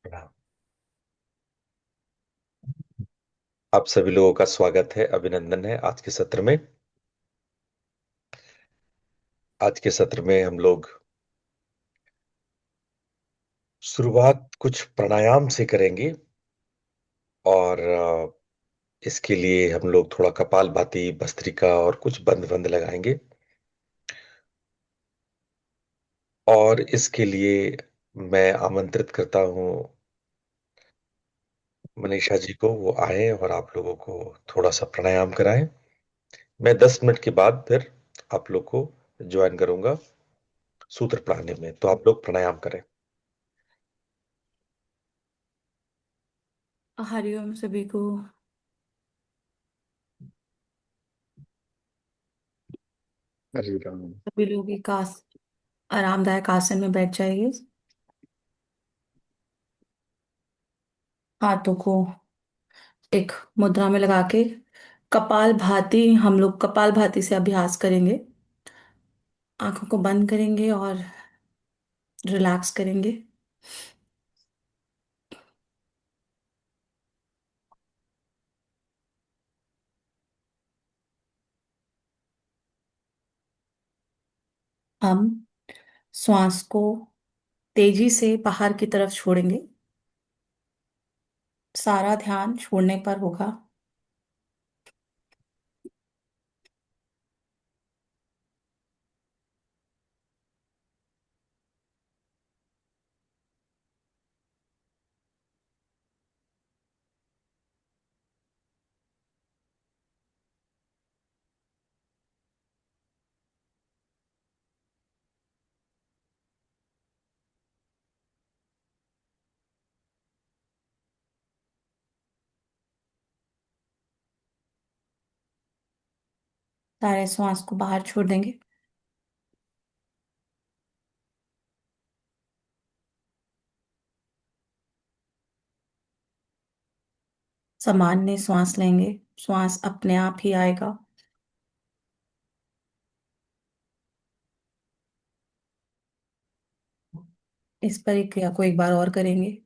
प्रणाम। आप सभी लोगों का स्वागत है, अभिनंदन है आज के सत्र में। आज के सत्र में हम लोग शुरुआत कुछ प्राणायाम से करेंगे और इसके लिए हम लोग थोड़ा कपालभाति, भस्त्रिका और कुछ बंद बंद लगाएंगे। और इसके लिए मैं आमंत्रित करता हूँ मनीषा जी को, वो आए और आप लोगों को थोड़ा सा प्राणायाम कराएं। मैं 10 मिनट के बाद फिर आप लोग को ज्वाइन करूंगा सूत्र प्राणायाम में, तो आप लोग प्राणायाम करें। हरिओम सभी को। हरे राम। सभी लोग एक आरामदायक आसन में बैठ जाइए। हाथों को एक मुद्रा में लगा के कपाल भाती, हम लोग कपाल भाती से अभ्यास करेंगे। आंखों को बंद करेंगे और रिलैक्स करेंगे। हम श्वास को तेजी से बाहर की तरफ छोड़ेंगे। सारा ध्यान छोड़ने पर होगा। सारे श्वास को बाहर छोड़ देंगे। सामान्य श्वास लेंगे। श्वास अपने आप ही आएगा। इस प्रक्रिया को एक बार और करेंगे।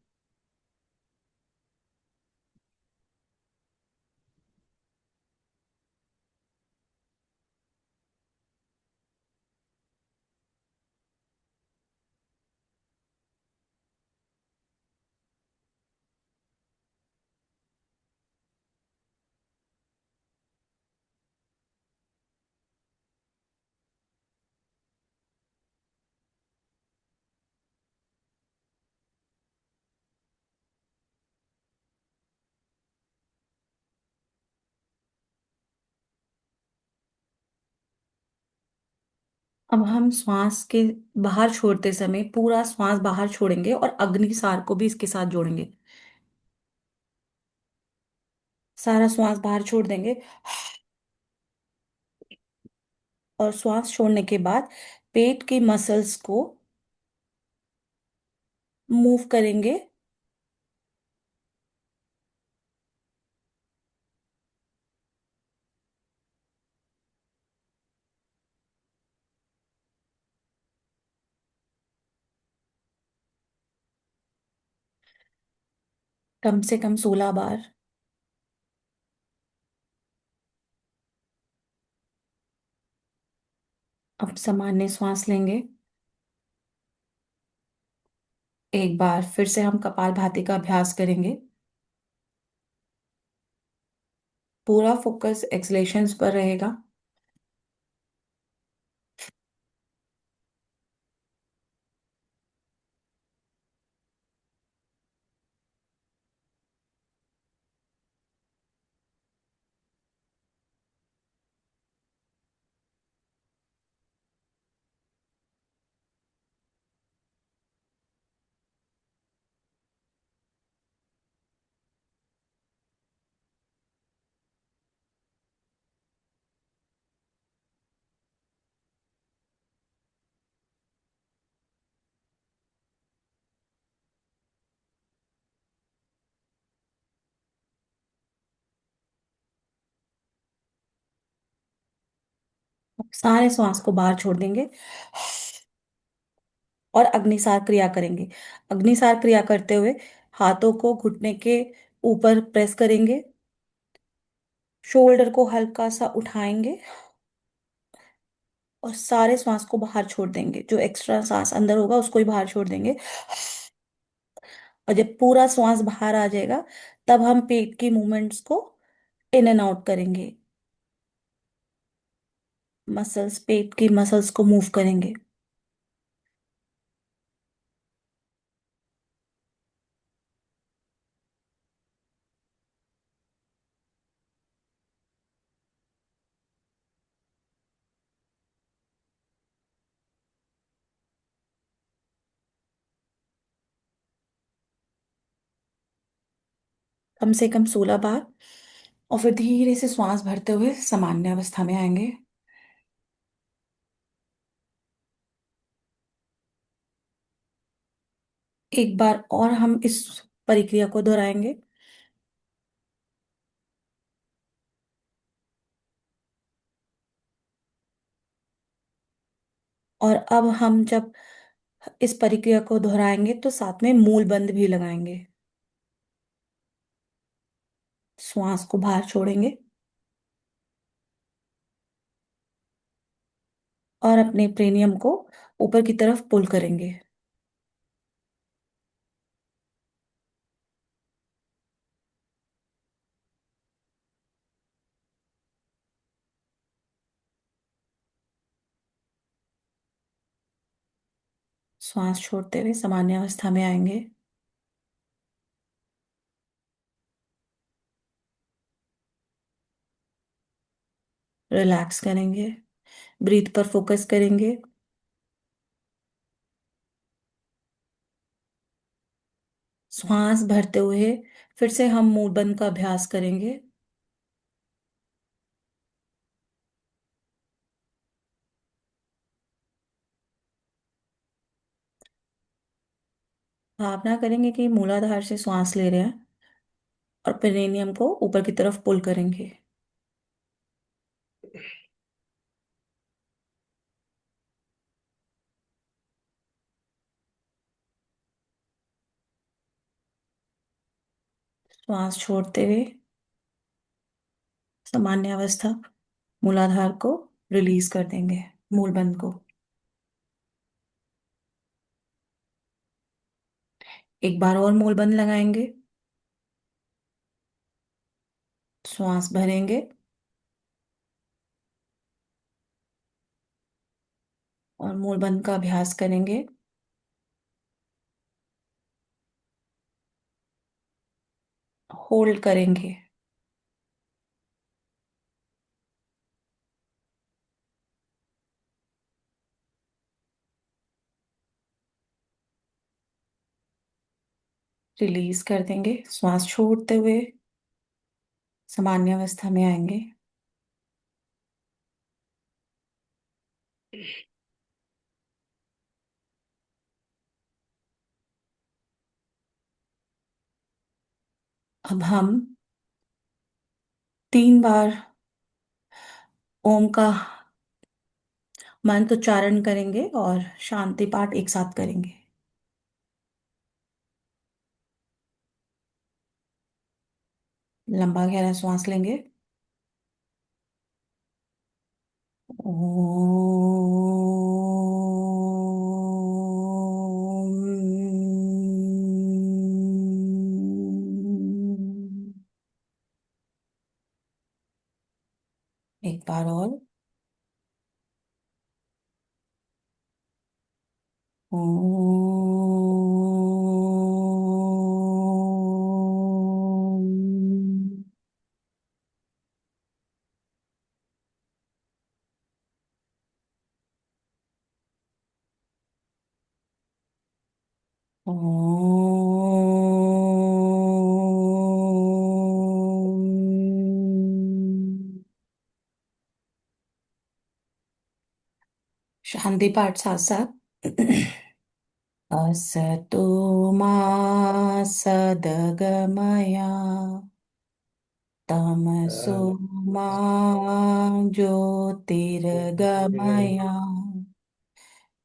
अब हम श्वास के बाहर छोड़ते समय पूरा श्वास बाहर छोड़ेंगे और अग्निसार को भी इसके साथ जोड़ेंगे। सारा श्वास बाहर छोड़ देंगे और श्वास छोड़ने के बाद पेट की मसल्स को मूव करेंगे। कम से कम 16 बार। अब सामान्य श्वास लेंगे। एक बार फिर से हम कपालभाति का अभ्यास करेंगे। पूरा फोकस एक्सलेशंस पर रहेगा। अब सारे श्वास को बाहर छोड़ देंगे और अग्निसार क्रिया करेंगे। अग्निसार क्रिया करते हुए हाथों को घुटने के ऊपर प्रेस करेंगे। शोल्डर को हल्का सा उठाएंगे और सारे सांस को बाहर छोड़ देंगे। जो एक्स्ट्रा सांस अंदर होगा उसको ही बाहर छोड़ देंगे। और जब पूरा श्वास बाहर आ जाएगा तब हम पेट की मूवमेंट्स को इन एंड आउट करेंगे। मसल्स, पेट की मसल्स को मूव करेंगे। कम से कम 16 बार। और फिर धीरे से श्वास भरते हुए सामान्य अवस्था में आएंगे। एक बार और हम इस प्रक्रिया को दोहराएंगे। और अब हम जब इस प्रक्रिया को दोहराएंगे तो साथ में मूल बंद भी लगाएंगे। श्वास को बाहर छोड़ेंगे और अपने प्रेनियम को ऊपर की तरफ पुल करेंगे। श्वास छोड़ते हुए सामान्य अवस्था में आएंगे। रिलैक्स करेंगे। ब्रीथ पर फोकस करेंगे। श्वास भरते हुए फिर से हम मूल बंद का अभ्यास करेंगे। भावना करेंगे कि मूलाधार से श्वास ले रहे हैं और पेरिनियम को ऊपर की तरफ पुल करेंगे। श्वास छोड़ते हुए सामान्य अवस्था, मूलाधार को रिलीज कर देंगे, मूल बंद को। एक बार और मूल बंद लगाएंगे। श्वास भरेंगे और मूल बंद का अभ्यास करेंगे। होल्ड करेंगे। रिलीज कर देंगे श्वास छोड़ते हुए सामान्य अवस्था में आएंगे। अब हम 3 बार ओम का मंत्र उच्चारण करेंगे और शांति पाठ एक साथ करेंगे। लंबा गहरा श्वास लेंगे। ओम। एक बार और। ओम। शांति पाठ साथ साथ। असतो मा सद्गमया तमसो मा ज्योतिर्गमया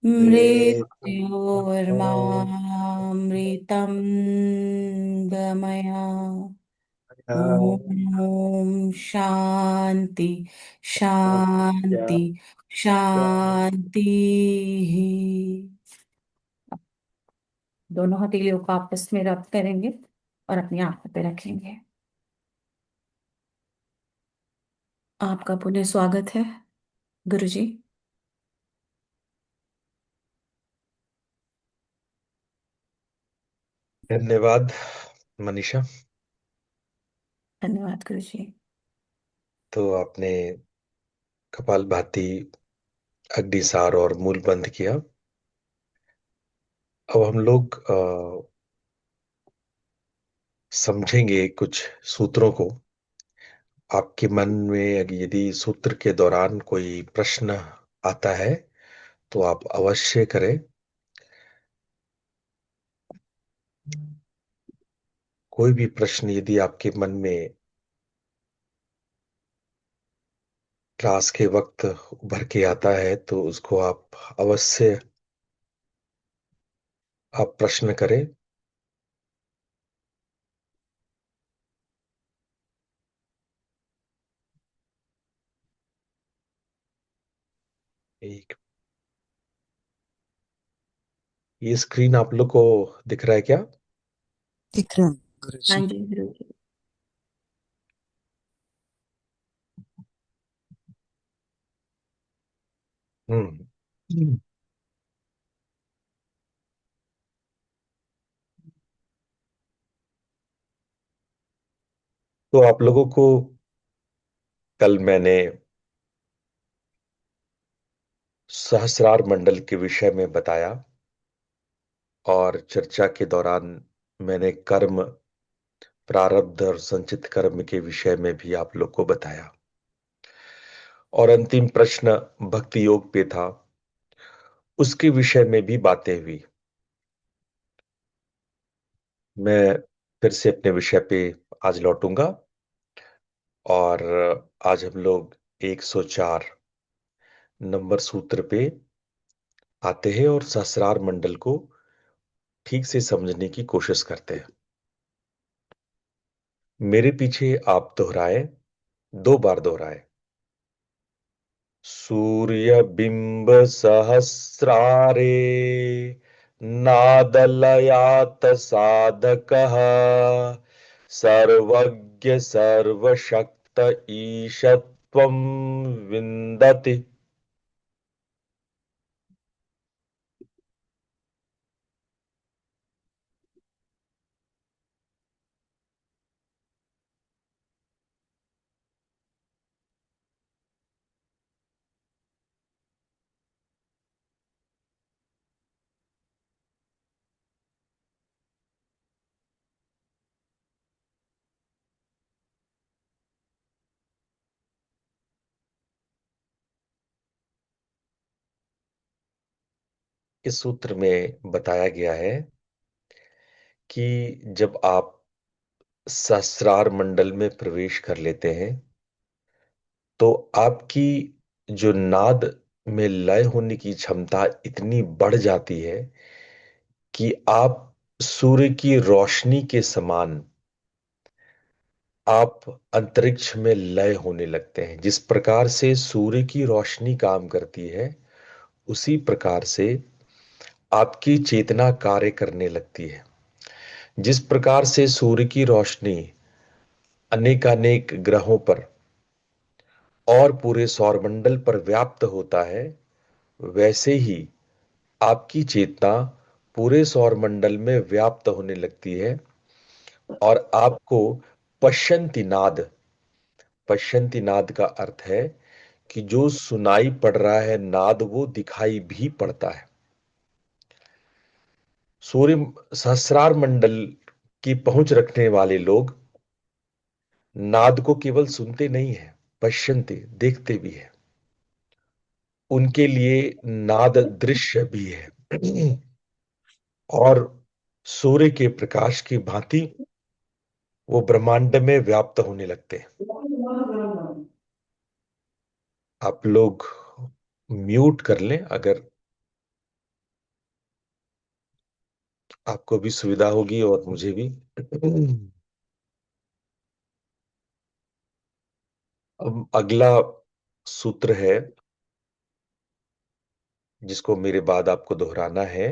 मृत्युर्मा मृत्योर्मामृतम् आनंदमया। ओम शांति शांति शांति। दोनों हथेलियों को आपस में रब करेंगे और अपनी आंखों पे रखेंगे। आपका पुनः स्वागत है गुरुजी। धन्यवाद मनीषा। धन्यवाद गुरुजी। तो आपने कपालभाति, अग्निसार और मूल बंद किया। अब हम लोग समझेंगे कुछ सूत्रों को। आपके मन में यदि सूत्र के दौरान कोई प्रश्न आता है तो आप अवश्य करें। कोई भी प्रश्न यदि आपके मन में क्लास के वक्त उभर के आता है तो उसको आप प्रश्न करें। एक, ये स्क्रीन आप लोग को दिख रहा है क्या? दिख रहा है गुरु हाँ जी। जी गुरुजी। हम्म। हम्म। तो आप लोगों को कल मैंने सहस्रार मंडल के विषय में बताया और चर्चा के दौरान मैंने कर्म, प्रारब्ध और संचित कर्म के विषय में भी आप लोग को बताया। और अंतिम प्रश्न भक्ति योग पे था, उसके विषय में भी बातें हुई। मैं फिर से अपने विषय पे आज लौटूंगा और आज हम लोग 104 नंबर सूत्र पे आते हैं और सहस्रार मंडल को ठीक से समझने की कोशिश करते हैं। मेरे पीछे आप दोहराए, 2 बार दोहराए। सूर्य बिंब सहस्रारे नादलयात साधकः सर्वज्ञ सर्वशक्त ईशत्वं विन्दति। इस सूत्र में बताया गया है कि जब आप सहस्रार मंडल में प्रवेश कर लेते हैं तो आपकी जो नाद में लय होने की क्षमता इतनी बढ़ जाती है कि आप सूर्य की रोशनी के समान आप अंतरिक्ष में लय होने लगते हैं। जिस प्रकार से सूर्य की रोशनी काम करती है उसी प्रकार से आपकी चेतना कार्य करने लगती है। जिस प्रकार से सूर्य की रोशनी अनेकानेक ग्रहों पर और पूरे सौरमंडल पर व्याप्त होता है, वैसे ही आपकी चेतना पूरे सौरमंडल में व्याप्त होने लगती है और आपको पश्यंती नाद, पश्यंती नाद का अर्थ है कि जो सुनाई पड़ रहा है नाद वो दिखाई भी पड़ता है। सूर्य सहस्रार मंडल की पहुंच रखने वाले लोग नाद को केवल सुनते नहीं है, पश्यंती देखते भी है। उनके लिए नाद दृश्य भी है और सूर्य के प्रकाश की भांति वो ब्रह्मांड में व्याप्त होने लगते हैं। आप लोग म्यूट कर लें अगर आपको भी सुविधा होगी और मुझे भी। अब अगला सूत्र है जिसको मेरे बाद आपको दोहराना है।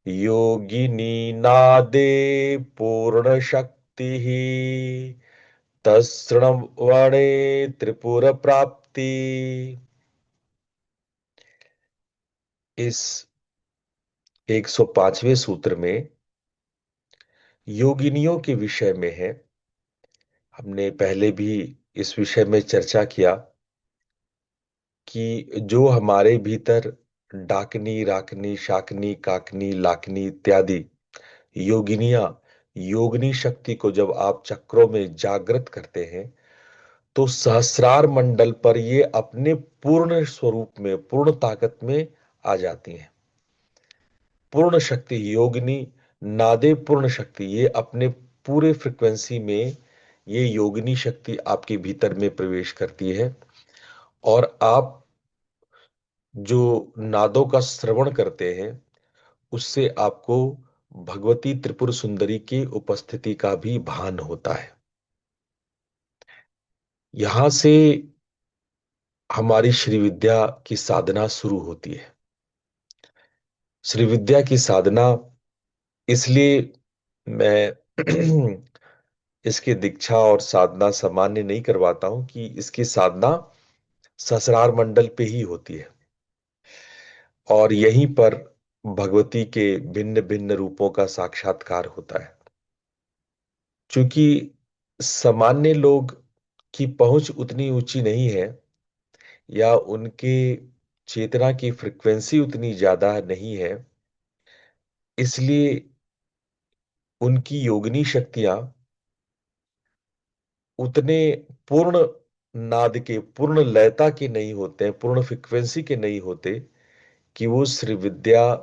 योगिनी नादे पूर्ण शक्ति तस्णवणे त्रिपुर प्राप्ति। इस 105वें सूत्र में योगिनियों के विषय में है। हमने पहले भी इस विषय में चर्चा किया कि जो हमारे भीतर डाकनी, राकनी, शाकनी, काकनी, लाकनी इत्यादि योगिनियां, योगिनी शक्ति को जब आप चक्रों में जागृत करते हैं तो सहस्रार मंडल पर ये अपने पूर्ण स्वरूप में, पूर्ण ताकत में आ जाती हैं। पूर्ण शक्ति योगिनी नादे पूर्ण शक्ति, ये अपने पूरे फ्रिक्वेंसी में ये योगिनी शक्ति आपके भीतर में प्रवेश करती है। और आप जो नादों का श्रवण करते हैं उससे आपको भगवती त्रिपुर सुंदरी की उपस्थिति का भी भान होता है। यहां से हमारी श्री विद्या की साधना शुरू होती है। श्री विद्या की साधना इसलिए मैं इसकी दीक्षा और साधना सामान्य नहीं करवाता हूं कि इसकी साधना ससरार मंडल पे ही होती है और यहीं पर भगवती के भिन्न भिन्न रूपों का साक्षात्कार होता है। क्योंकि सामान्य लोग की पहुंच उतनी ऊंची नहीं है या उनके चेतना की फ्रिक्वेंसी उतनी ज्यादा नहीं है, इसलिए उनकी योगिनी शक्तियां उतने पूर्ण नाद के, पूर्ण लयता के नहीं होते हैं, पूर्ण फ्रिक्वेंसी के नहीं होते कि वो श्री विद्या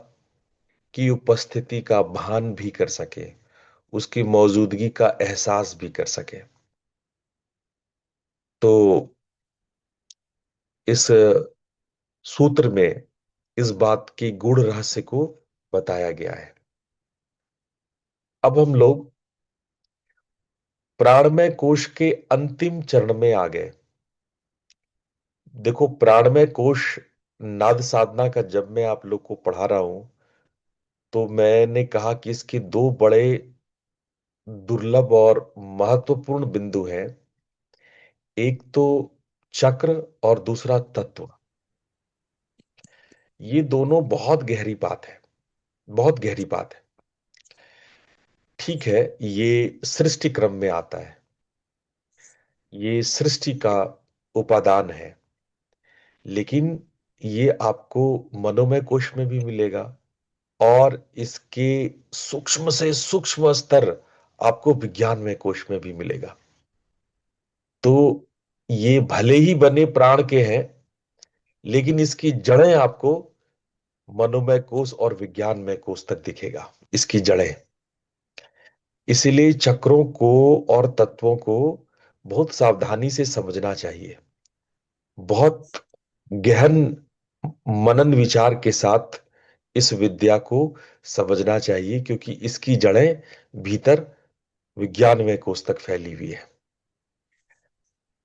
की उपस्थिति का भान भी कर सके, उसकी मौजूदगी का एहसास भी कर सके। तो इस सूत्र में इस बात के गूढ़ रहस्य को बताया गया है। अब हम लोग प्राणमय कोश के अंतिम चरण में आ गए। देखो, प्राणमय कोश नाद साधना का जब मैं आप लोग को पढ़ा रहा हूं तो मैंने कहा कि इसके दो बड़े दुर्लभ और महत्वपूर्ण बिंदु हैं। एक तो चक्र और दूसरा तत्व। ये दोनों बहुत गहरी बात है, बहुत गहरी बात है। ठीक है, ये सृष्टि क्रम में आता है, ये सृष्टि का उपादान है, लेकिन ये आपको मनोमय कोश में भी मिलेगा और इसके सूक्ष्म से सूक्ष्म स्तर आपको विज्ञानमय कोश में भी मिलेगा। तो ये भले ही बने प्राण के हैं, लेकिन इसकी जड़ें आपको मनोमय कोश और विज्ञानमय कोश तक दिखेगा, इसकी जड़ें। इसीलिए चक्रों को और तत्वों को बहुत सावधानी से समझना चाहिए, बहुत गहन मनन विचार के साथ इस विद्या को समझना चाहिए, क्योंकि इसकी जड़ें भीतर विज्ञानमय कोश तक फैली हुई है।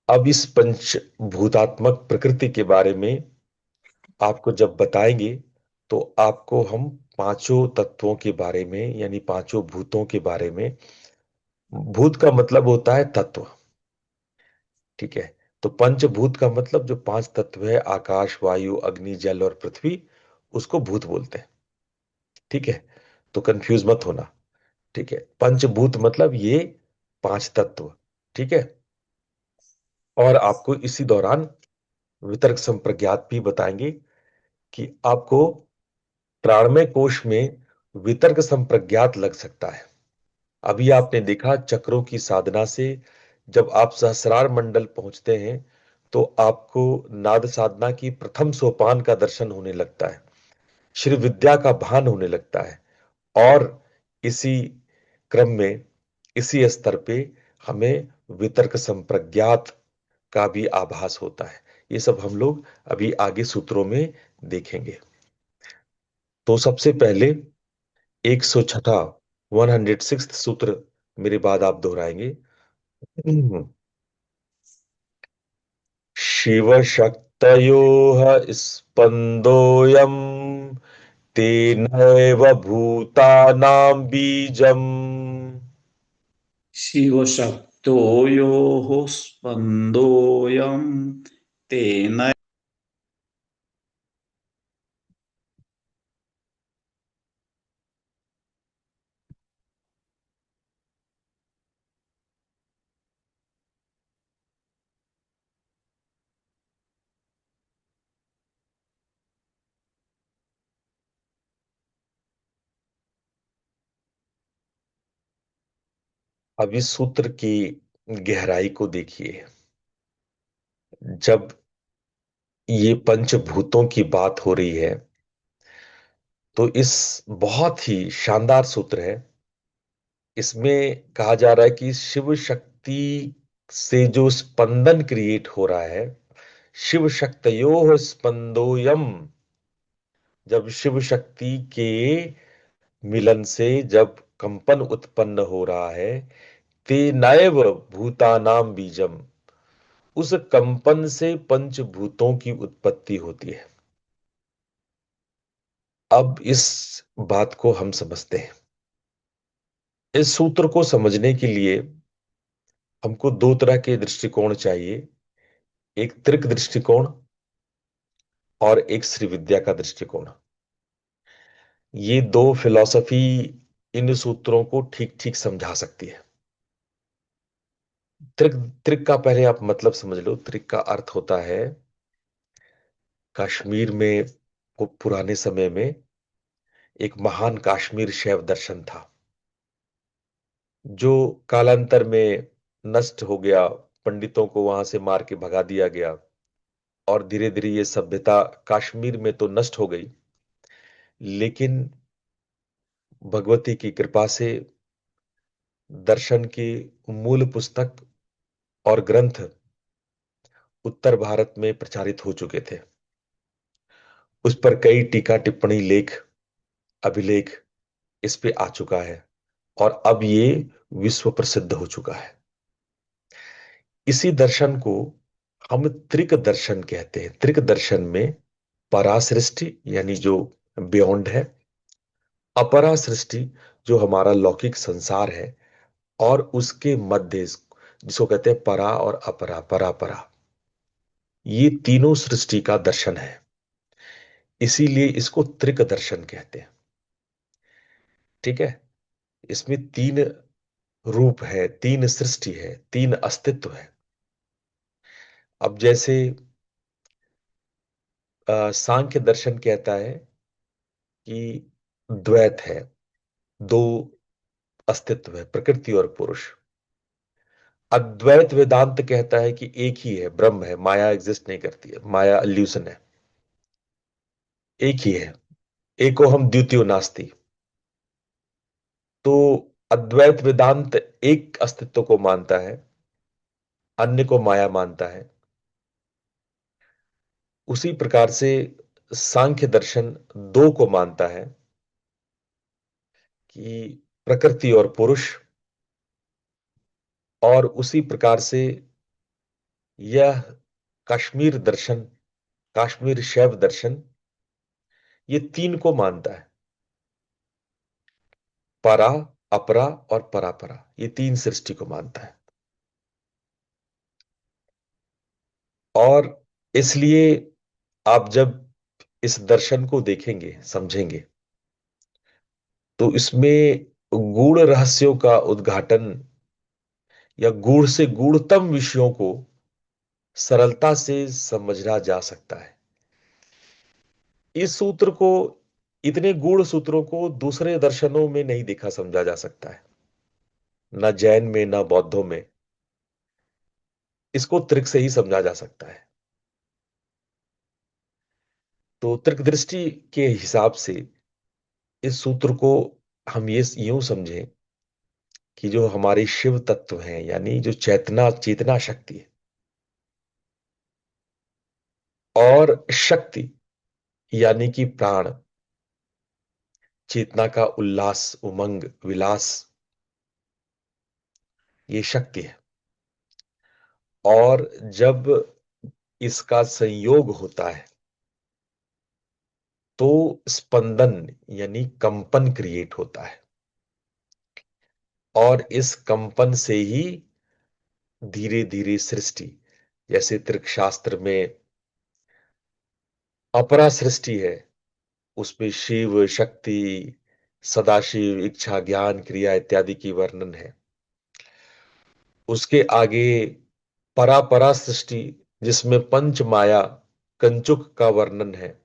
अब इस पंचभूतात्मक प्रकृति के बारे में आपको जब बताएंगे तो आपको हम पांचों तत्वों के बारे में, यानी पांचों भूतों के बारे में, भूत का मतलब होता है तत्व, ठीक है। तो पंचभूत का मतलब जो पांच तत्व है, आकाश, वायु, अग्नि, जल और पृथ्वी, उसको भूत बोलते हैं, ठीक है। तो कंफ्यूज मत होना, ठीक है। पंचभूत मतलब ये पांच तत्व, ठीक है। और आपको इसी दौरान वितर्क संप्रज्ञात भी बताएंगे कि आपको प्राणमय कोश में वितर्क संप्रज्ञात लग सकता है। अभी आपने देखा चक्रों की साधना से जब आप सहस्रार मंडल पहुंचते हैं तो आपको नाद साधना की प्रथम सोपान का दर्शन होने लगता है, श्री विद्या का भान होने लगता है। और इसी क्रम में, इसी स्तर पे हमें वितर्क संप्रज्ञात का भी आभास होता है। ये सब हम लोग अभी आगे सूत्रों में देखेंगे। तो सबसे पहले 106, 106 सूत्र मेरे बाद आप दोहराएंगे। शिव शक्तयोः स्पन्दोऽयं तेनैव भूतानां बीजम्। शिवशक्तयोः स्पन्दोऽयं तेन। अब इस सूत्र की गहराई को देखिए। जब ये पंचभूतों की बात हो रही है तो इस बहुत ही शानदार सूत्र है। इसमें कहा जा रहा है कि शिव शक्ति से जो स्पंदन क्रिएट हो रहा है, शिव शक्तयोः स्पंदोयम, जब शिव शक्ति के मिलन से जब कंपन उत्पन्न हो रहा है, तेनैव भूतानाम बीजम, उस कंपन से पंचभूतों की उत्पत्ति होती है। अब इस बात को हम समझते हैं। इस सूत्र को समझने के लिए हमको दो तरह के दृष्टिकोण चाहिए। एक त्रिक दृष्टिकोण और एक श्री विद्या का दृष्टिकोण। ये दो फिलॉसफी इन सूत्रों को ठीक ठीक समझा सकती है। त्रिक त्रिक का पहले आप मतलब समझ लो। त्रिक का अर्थ होता है, कश्मीर में वो पुराने समय में एक महान काश्मीर शैव दर्शन था, जो कालांतर में नष्ट हो गया। पंडितों को वहां से मार के भगा दिया गया और धीरे धीरे ये सभ्यता कश्मीर में तो नष्ट हो गई, लेकिन भगवती की कृपा से दर्शन की मूल पुस्तक और ग्रंथ उत्तर भारत में प्रचारित हो चुके थे। उस पर कई टीका टिप्पणी लेख अभिलेख इस पे आ चुका है और अब ये विश्व प्रसिद्ध हो चुका है। इसी दर्शन को हम त्रिक दर्शन कहते हैं। त्रिक दर्शन में परा सृष्टि यानी जो बियॉन्ड है, अपरा सृष्टि जो हमारा लौकिक संसार है, और उसके मध्य जिसको कहते हैं परा और अपरा, परा परा, ये तीनों सृष्टि का दर्शन है। इसीलिए इसको त्रिक दर्शन कहते हैं। ठीक है। इसमें तीन रूप है, तीन सृष्टि है, तीन अस्तित्व है। अब जैसे सांख्य दर्शन कहता है कि द्वैत है, दो अस्तित्व है, प्रकृति और पुरुष। अद्वैत वेदांत कहता है कि एक ही है, ब्रह्म है, माया एग्जिस्ट नहीं करती है, माया इल्यूशन है, एक ही है, एको हम द्वितीयो नास्ति। तो अद्वैत वेदांत एक अस्तित्व को मानता है, अन्य को माया मानता है। उसी प्रकार से सांख्य दर्शन दो को मानता है, कि प्रकृति और पुरुष। और उसी प्रकार से यह कश्मीर दर्शन, कश्मीर शैव दर्शन, ये तीन को मानता है। परा, अपरा और परापरा, ये तीन सृष्टि को मानता है। और इसलिए आप जब इस दर्शन को देखेंगे, समझेंगे, तो इसमें गूढ़ रहस्यों का उद्घाटन या गूढ़ से गूढ़तम विषयों को सरलता से समझा जा सकता है। इस सूत्र को, इतने गूढ़ सूत्रों को दूसरे दर्शनों में नहीं देखा समझा जा सकता है, न जैन में न बौद्धों में। इसको त्रिक से ही समझा जा सकता है। तो त्रिक दृष्टि के हिसाब से इस सूत्र को हम ये यूं समझें कि जो हमारे शिव तत्व हैं, यानी जो चेतना चेतना शक्ति है, और शक्ति यानी कि प्राण, चेतना का उल्लास, उमंग, विलास, ये शक्ति है। और जब इसका संयोग होता है तो स्पंदन यानी कंपन क्रिएट होता है, और इस कंपन से ही धीरे धीरे सृष्टि, जैसे तर्क शास्त्र में अपरा सृष्टि है, उसमें शिव, शक्ति, सदाशिव, इच्छा, ज्ञान, क्रिया इत्यादि की वर्णन है। उसके आगे परापरा सृष्टि, जिसमें पंच माया, कंचुक का वर्णन है।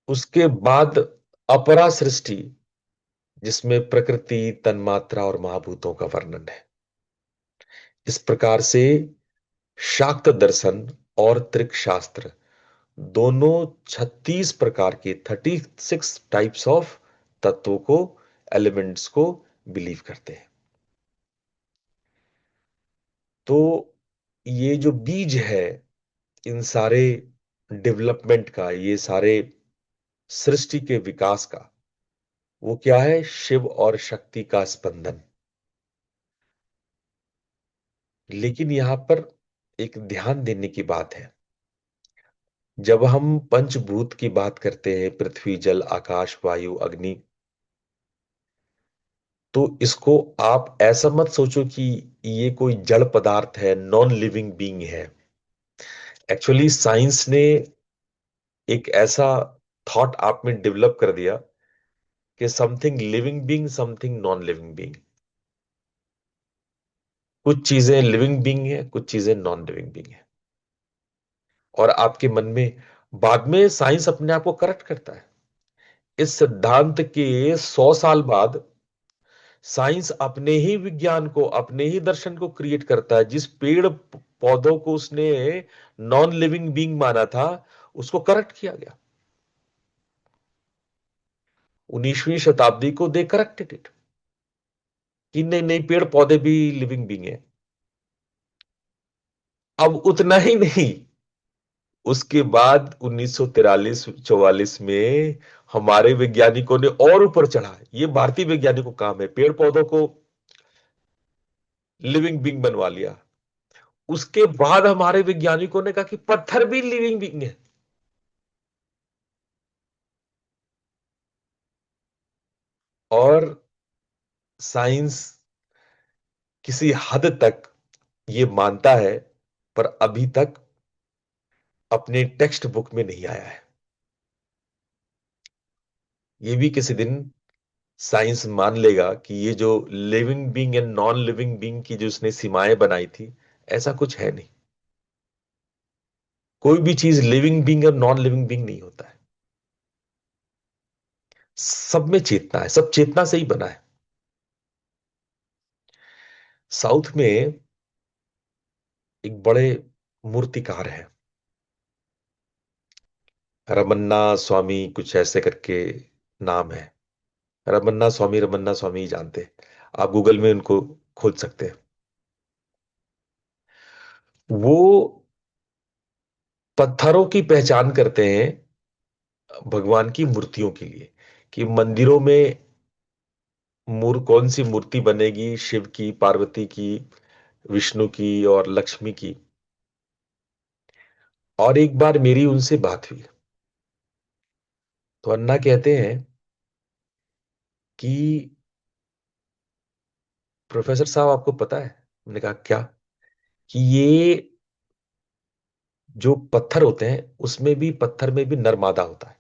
उसके बाद अपरा सृष्टि, जिसमें प्रकृति, तन्मात्रा और महाभूतों का वर्णन है। इस प्रकार से शाक्त दर्शन और त्रिक शास्त्र दोनों 36 प्रकार के 36 टाइप्स ऑफ तत्वों को, एलिमेंट्स को बिलीव करते हैं। तो ये जो बीज है इन सारे डेवलपमेंट का, ये सारे सृष्टि के विकास का, वो क्या है? शिव और शक्ति का स्पंदन। लेकिन यहां पर एक ध्यान देने की बात है। जब हम पंचभूत की बात करते हैं, पृथ्वी, जल, आकाश, वायु, अग्नि, तो इसको आप ऐसा मत सोचो कि ये कोई जड़ पदार्थ है, नॉन लिविंग बीइंग है। एक्चुअली साइंस ने एक ऐसा थॉट आप में डेवलप कर दिया कि something living being, something non living being. कुछ चीजें लिविंग बीइंग है, कुछ चीजें नॉन लिविंग बीइंग है। और आपके मन में बाद में साइंस अपने आप को करेक्ट करता है। इस सिद्धांत के 100 साल बाद साइंस अपने ही विज्ञान को, अपने ही दर्शन को क्रिएट करता है। जिस पेड़ पौधों को उसने नॉन लिविंग बीइंग माना था, उसको करेक्ट किया गया। 19वीं शताब्दी को दे करेक्टेड इट कि नहीं नहीं, पेड़ पौधे भी लिविंग बीइंग है। अब उतना ही नहीं, उसके बाद 1943-44 में हमारे वैज्ञानिकों ने और ऊपर चढ़ा। ये भारतीय वैज्ञानिकों का काम है, पेड़ पौधों को लिविंग बीइंग बनवा लिया। उसके बाद हमारे वैज्ञानिकों ने कहा कि पत्थर भी लिविंग बीइंग है। और साइंस किसी हद तक ये मानता है, पर अभी तक अपने टेक्स्ट बुक में नहीं आया है। ये भी किसी दिन साइंस मान लेगा कि ये जो living being and non living being की जो उसने सीमाएं बनाई थी, ऐसा कुछ है नहीं। कोई भी चीज लिविंग बीइंग और नॉन लिविंग बीइंग नहीं होता है। सब में चेतना है, सब चेतना से ही बना है। साउथ में एक बड़े मूर्तिकार हैं, रमन्ना स्वामी कुछ ऐसे करके नाम है। रमन्ना स्वामी ही जानते हैं। आप गूगल में उनको खोज सकते हैं। वो पत्थरों की पहचान करते हैं भगवान की मूर्तियों के लिए, कि मंदिरों में कौन सी मूर्ति बनेगी, शिव की, पार्वती की, विष्णु की और लक्ष्मी की। और एक बार मेरी उनसे बात हुई, तो अन्ना कहते हैं कि प्रोफेसर साहब आपको पता है? मैंने कहा क्या? कि ये जो पत्थर होते हैं, उसमें भी, पत्थर में भी नर मादा होता है।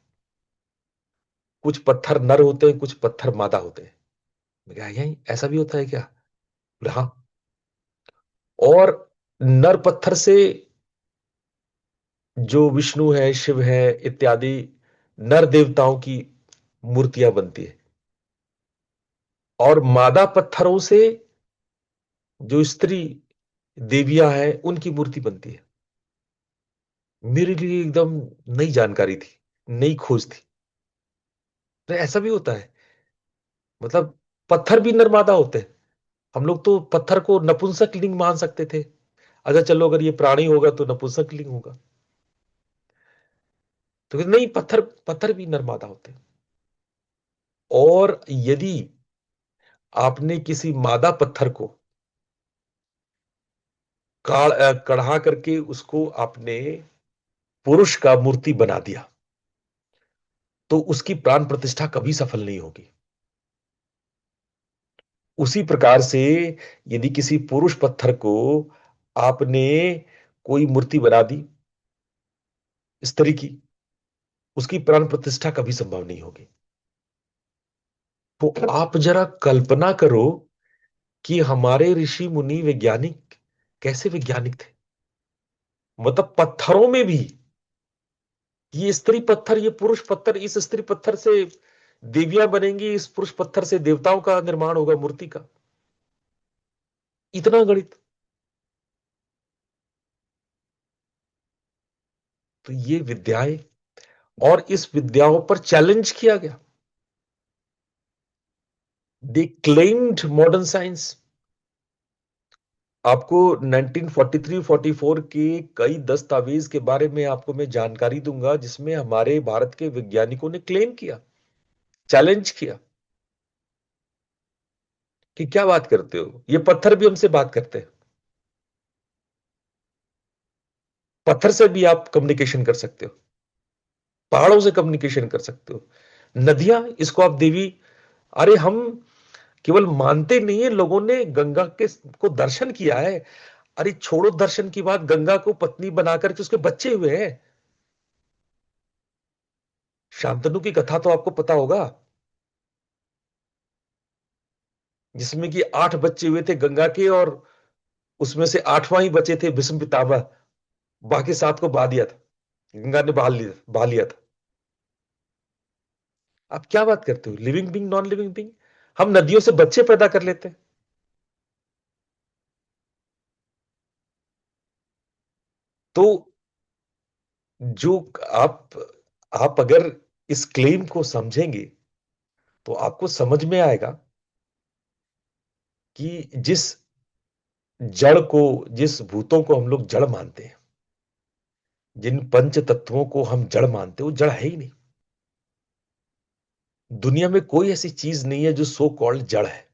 कुछ पत्थर नर होते हैं, कुछ पत्थर मादा होते हैं। मैं कहा यही ऐसा भी होता है क्या? बोले, हाँ। और नर पत्थर से जो विष्णु है, शिव है इत्यादि नर देवताओं की मूर्तियां बनती है, और मादा पत्थरों से जो स्त्री देवियां हैं उनकी मूर्ति बनती है। मेरे लिए एकदम नई जानकारी थी, नई खोज थी। तो ऐसा भी होता है, मतलब पत्थर भी नर मादा होते हैं। हम लोग तो पत्थर को नपुंसक लिंग मान सकते थे। अच्छा चलो, अगर ये प्राणी होगा तो नपुंसक लिंग होगा। तो नहीं, पत्थर पत्थर भी नर मादा होते हैं। और यदि आपने किसी मादा पत्थर को कढ़ा करके उसको आपने पुरुष का मूर्ति बना दिया, तो उसकी प्राण प्रतिष्ठा कभी सफल नहीं होगी। उसी प्रकार से यदि किसी पुरुष पत्थर को आपने कोई मूर्ति बना दी स्त्री की, उसकी प्राण प्रतिष्ठा कभी संभव नहीं होगी। तो आप जरा कल्पना करो कि हमारे ऋषि मुनि वैज्ञानिक कैसे वैज्ञानिक थे। मतलब पत्थरों में भी, ये स्त्री पत्थर, ये पुरुष पत्थर, इस स्त्री पत्थर से देवियां बनेंगी, इस पुरुष पत्थर से देवताओं का निर्माण होगा, मूर्ति का। इतना गणित। तो ये विद्याएं, और इस विद्याओं पर चैलेंज किया गया। दे क्लेम्ड मॉडर्न साइंस। आपको 1943-44 के कई दस्तावेज के बारे में आपको मैं जानकारी दूंगा, जिसमें हमारे भारत के वैज्ञानिकों ने क्लेम किया, चैलेंज किया कि क्या बात करते हो, ये पत्थर भी हमसे बात करते हैं। पत्थर से भी आप कम्युनिकेशन कर सकते हो, पहाड़ों से कम्युनिकेशन कर सकते हो, नदियां, इसको आप देवी। अरे हम केवल मानते नहीं है, लोगों ने गंगा के को दर्शन किया है। अरे छोड़ो दर्शन की बात, गंगा को पत्नी बनाकर के उसके बच्चे हुए हैं। शांतनु की कथा तो आपको पता होगा, जिसमें कि 8 बच्चे हुए थे गंगा के, और उसमें से 8वां ही बचे थे भीष्म पितामह। बाकी 7 को बहा दिया था, गंगा ने बहा लिया था। आप क्या बात करते हो, living being, non living being. हम नदियों से बच्चे पैदा कर लेते हैं। तो जो आप आप अगर इस क्लेम को समझेंगे, तो आपको समझ में आएगा कि जड़ को जिस भूतों को हम लोग जड़ मानते हैं, जिन पंच तत्वों को हम जड़ मानते हैं, वो जड़ है ही नहीं। दुनिया में कोई ऐसी चीज नहीं है जो सो कॉल्ड जड़ है।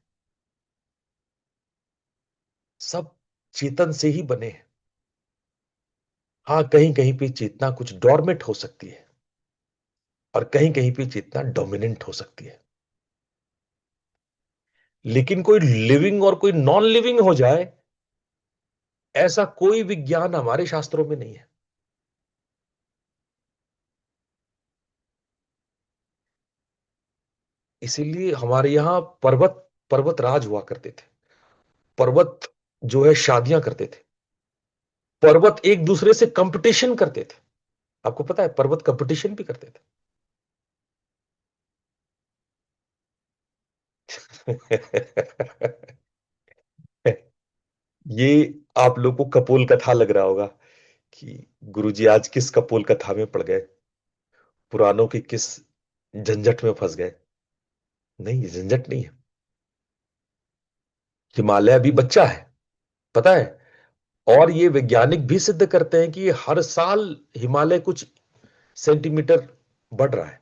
सब चेतन से ही बने हैं। हाँ, कहीं कहीं पे चेतना कुछ डोरमेंट हो सकती है, और कहीं कहीं पे चेतना डोमिनेंट हो सकती है। लेकिन कोई लिविंग और कोई नॉन लिविंग हो जाए, ऐसा कोई विज्ञान हमारे शास्त्रों में नहीं है। इसीलिए हमारे यहां पर्वत पर्वत राज हुआ करते थे। पर्वत जो है शादियां करते थे। पर्वत एक दूसरे से कंपटीशन करते थे। आपको पता है, पर्वत कंपटीशन भी करते थे। ये आप लोग को कपोल कथा लग रहा होगा कि गुरुजी आज किस कपोल कथा में पड़ गए, पुराणों की किस झंझट में फंस गए। नहीं, ये झंझट नहीं है। हिमालय अभी बच्चा है, पता है। और ये वैज्ञानिक भी सिद्ध करते हैं कि हर साल हिमालय कुछ सेंटीमीटर बढ़ रहा है।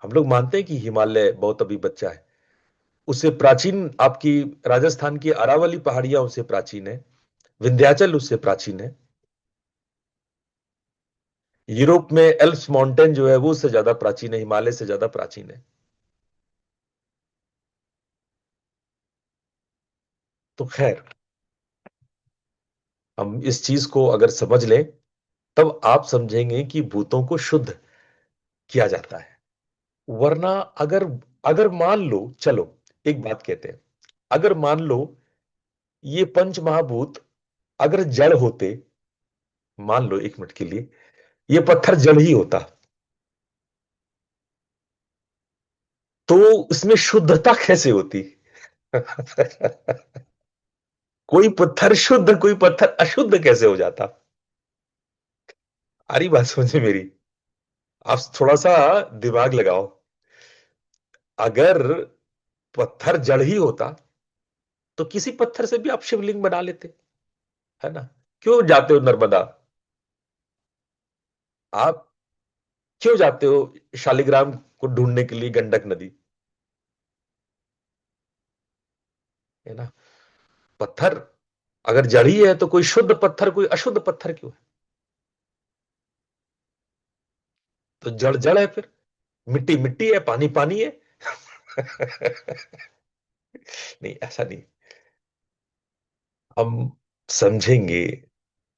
हम लोग मानते हैं कि हिमालय बहुत अभी बच्चा है। उससे प्राचीन आपकी राजस्थान की अरावली पहाड़ियां उससे प्राचीन है, विंध्याचल उससे प्राचीन है, यूरोप में एल्प्स माउंटेन जो है वो उससे ज्यादा प्राचीन है, हिमालय से ज्यादा प्राचीन है। तो खैर, हम इस चीज को अगर समझ लें, तब आप समझेंगे कि भूतों को शुद्ध किया जाता है। वरना अगर अगर मान लो, चलो एक बात कहते हैं, अगर मान लो ये पंच महाभूत अगर जड़ होते, मान लो 1 मिनट के लिए ये पत्थर जड़ ही होता, तो इसमें शुद्धता कैसे होती? कोई पत्थर शुद्ध, कोई पत्थर अशुद्ध कैसे हो जाता? आ रही बात समझे मेरी? आप थोड़ा सा दिमाग लगाओ। अगर पत्थर जड़ ही होता, तो किसी पत्थर से भी आप शिवलिंग बना लेते, है ना? क्यों जाते हो नर्मदा? आप क्यों जाते हो शालिग्राम को ढूंढने के लिए गंडक नदी, है ना। पत्थर अगर जड़ ही है तो कोई शुद्ध पत्थर कोई अशुद्ध पत्थर क्यों है? तो जड़ जड़ है फिर, मिट्टी मिट्टी है, पानी पानी है। नहीं, ऐसा नहीं। हम समझेंगे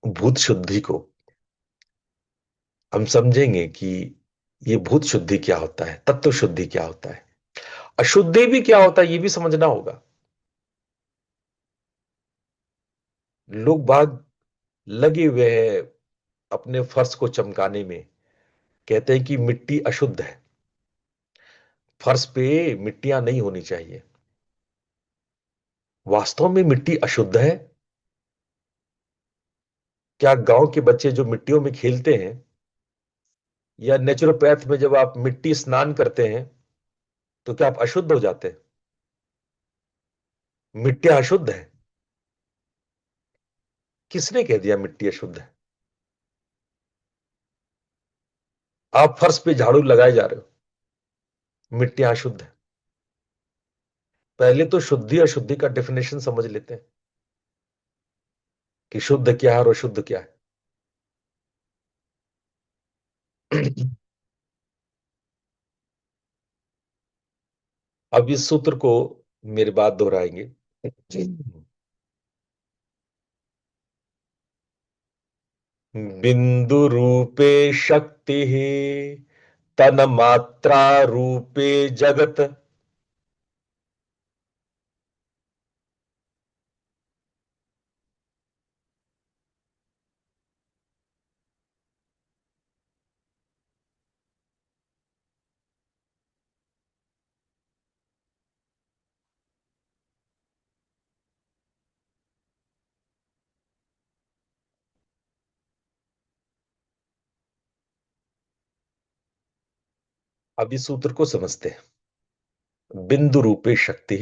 भूत शुद्धि को, हम समझेंगे कि ये भूत शुद्धि क्या होता है, तत्व शुद्धि क्या होता है, अशुद्धि भी क्या होता है, ये भी समझना होगा। लोग बाग लगे हुए हैं अपने फर्श को चमकाने में, कहते हैं कि मिट्टी अशुद्ध है, फर्श पे मिट्टियां नहीं होनी चाहिए। वास्तव में मिट्टी अशुद्ध है? क्या गांव के बच्चे जो मिट्टियों में खेलते हैं, या नेचुरोपैथ में जब आप मिट्टी स्नान करते हैं, तो क्या आप अशुद्ध हो जाते हैं? मिट्टियां अशुद्ध है? किसने कह दिया मिट्टी अशुद्ध है? आप फर्श पे झाड़ू लगाए जा रहे हो, मिट्टियां अशुद्ध है। पहले तो शुद्धि अशुद्धि का डेफिनेशन समझ लेते हैं कि शुद्ध क्या है और अशुद्ध क्या है। अब इस सूत्र को मेरी बात दोहराएंगे। बिंदु रूपे शक्ति तन मात्रा रूपे जगत। अब इस सूत्र को समझते हैं। बिंदु रूपे शक्ति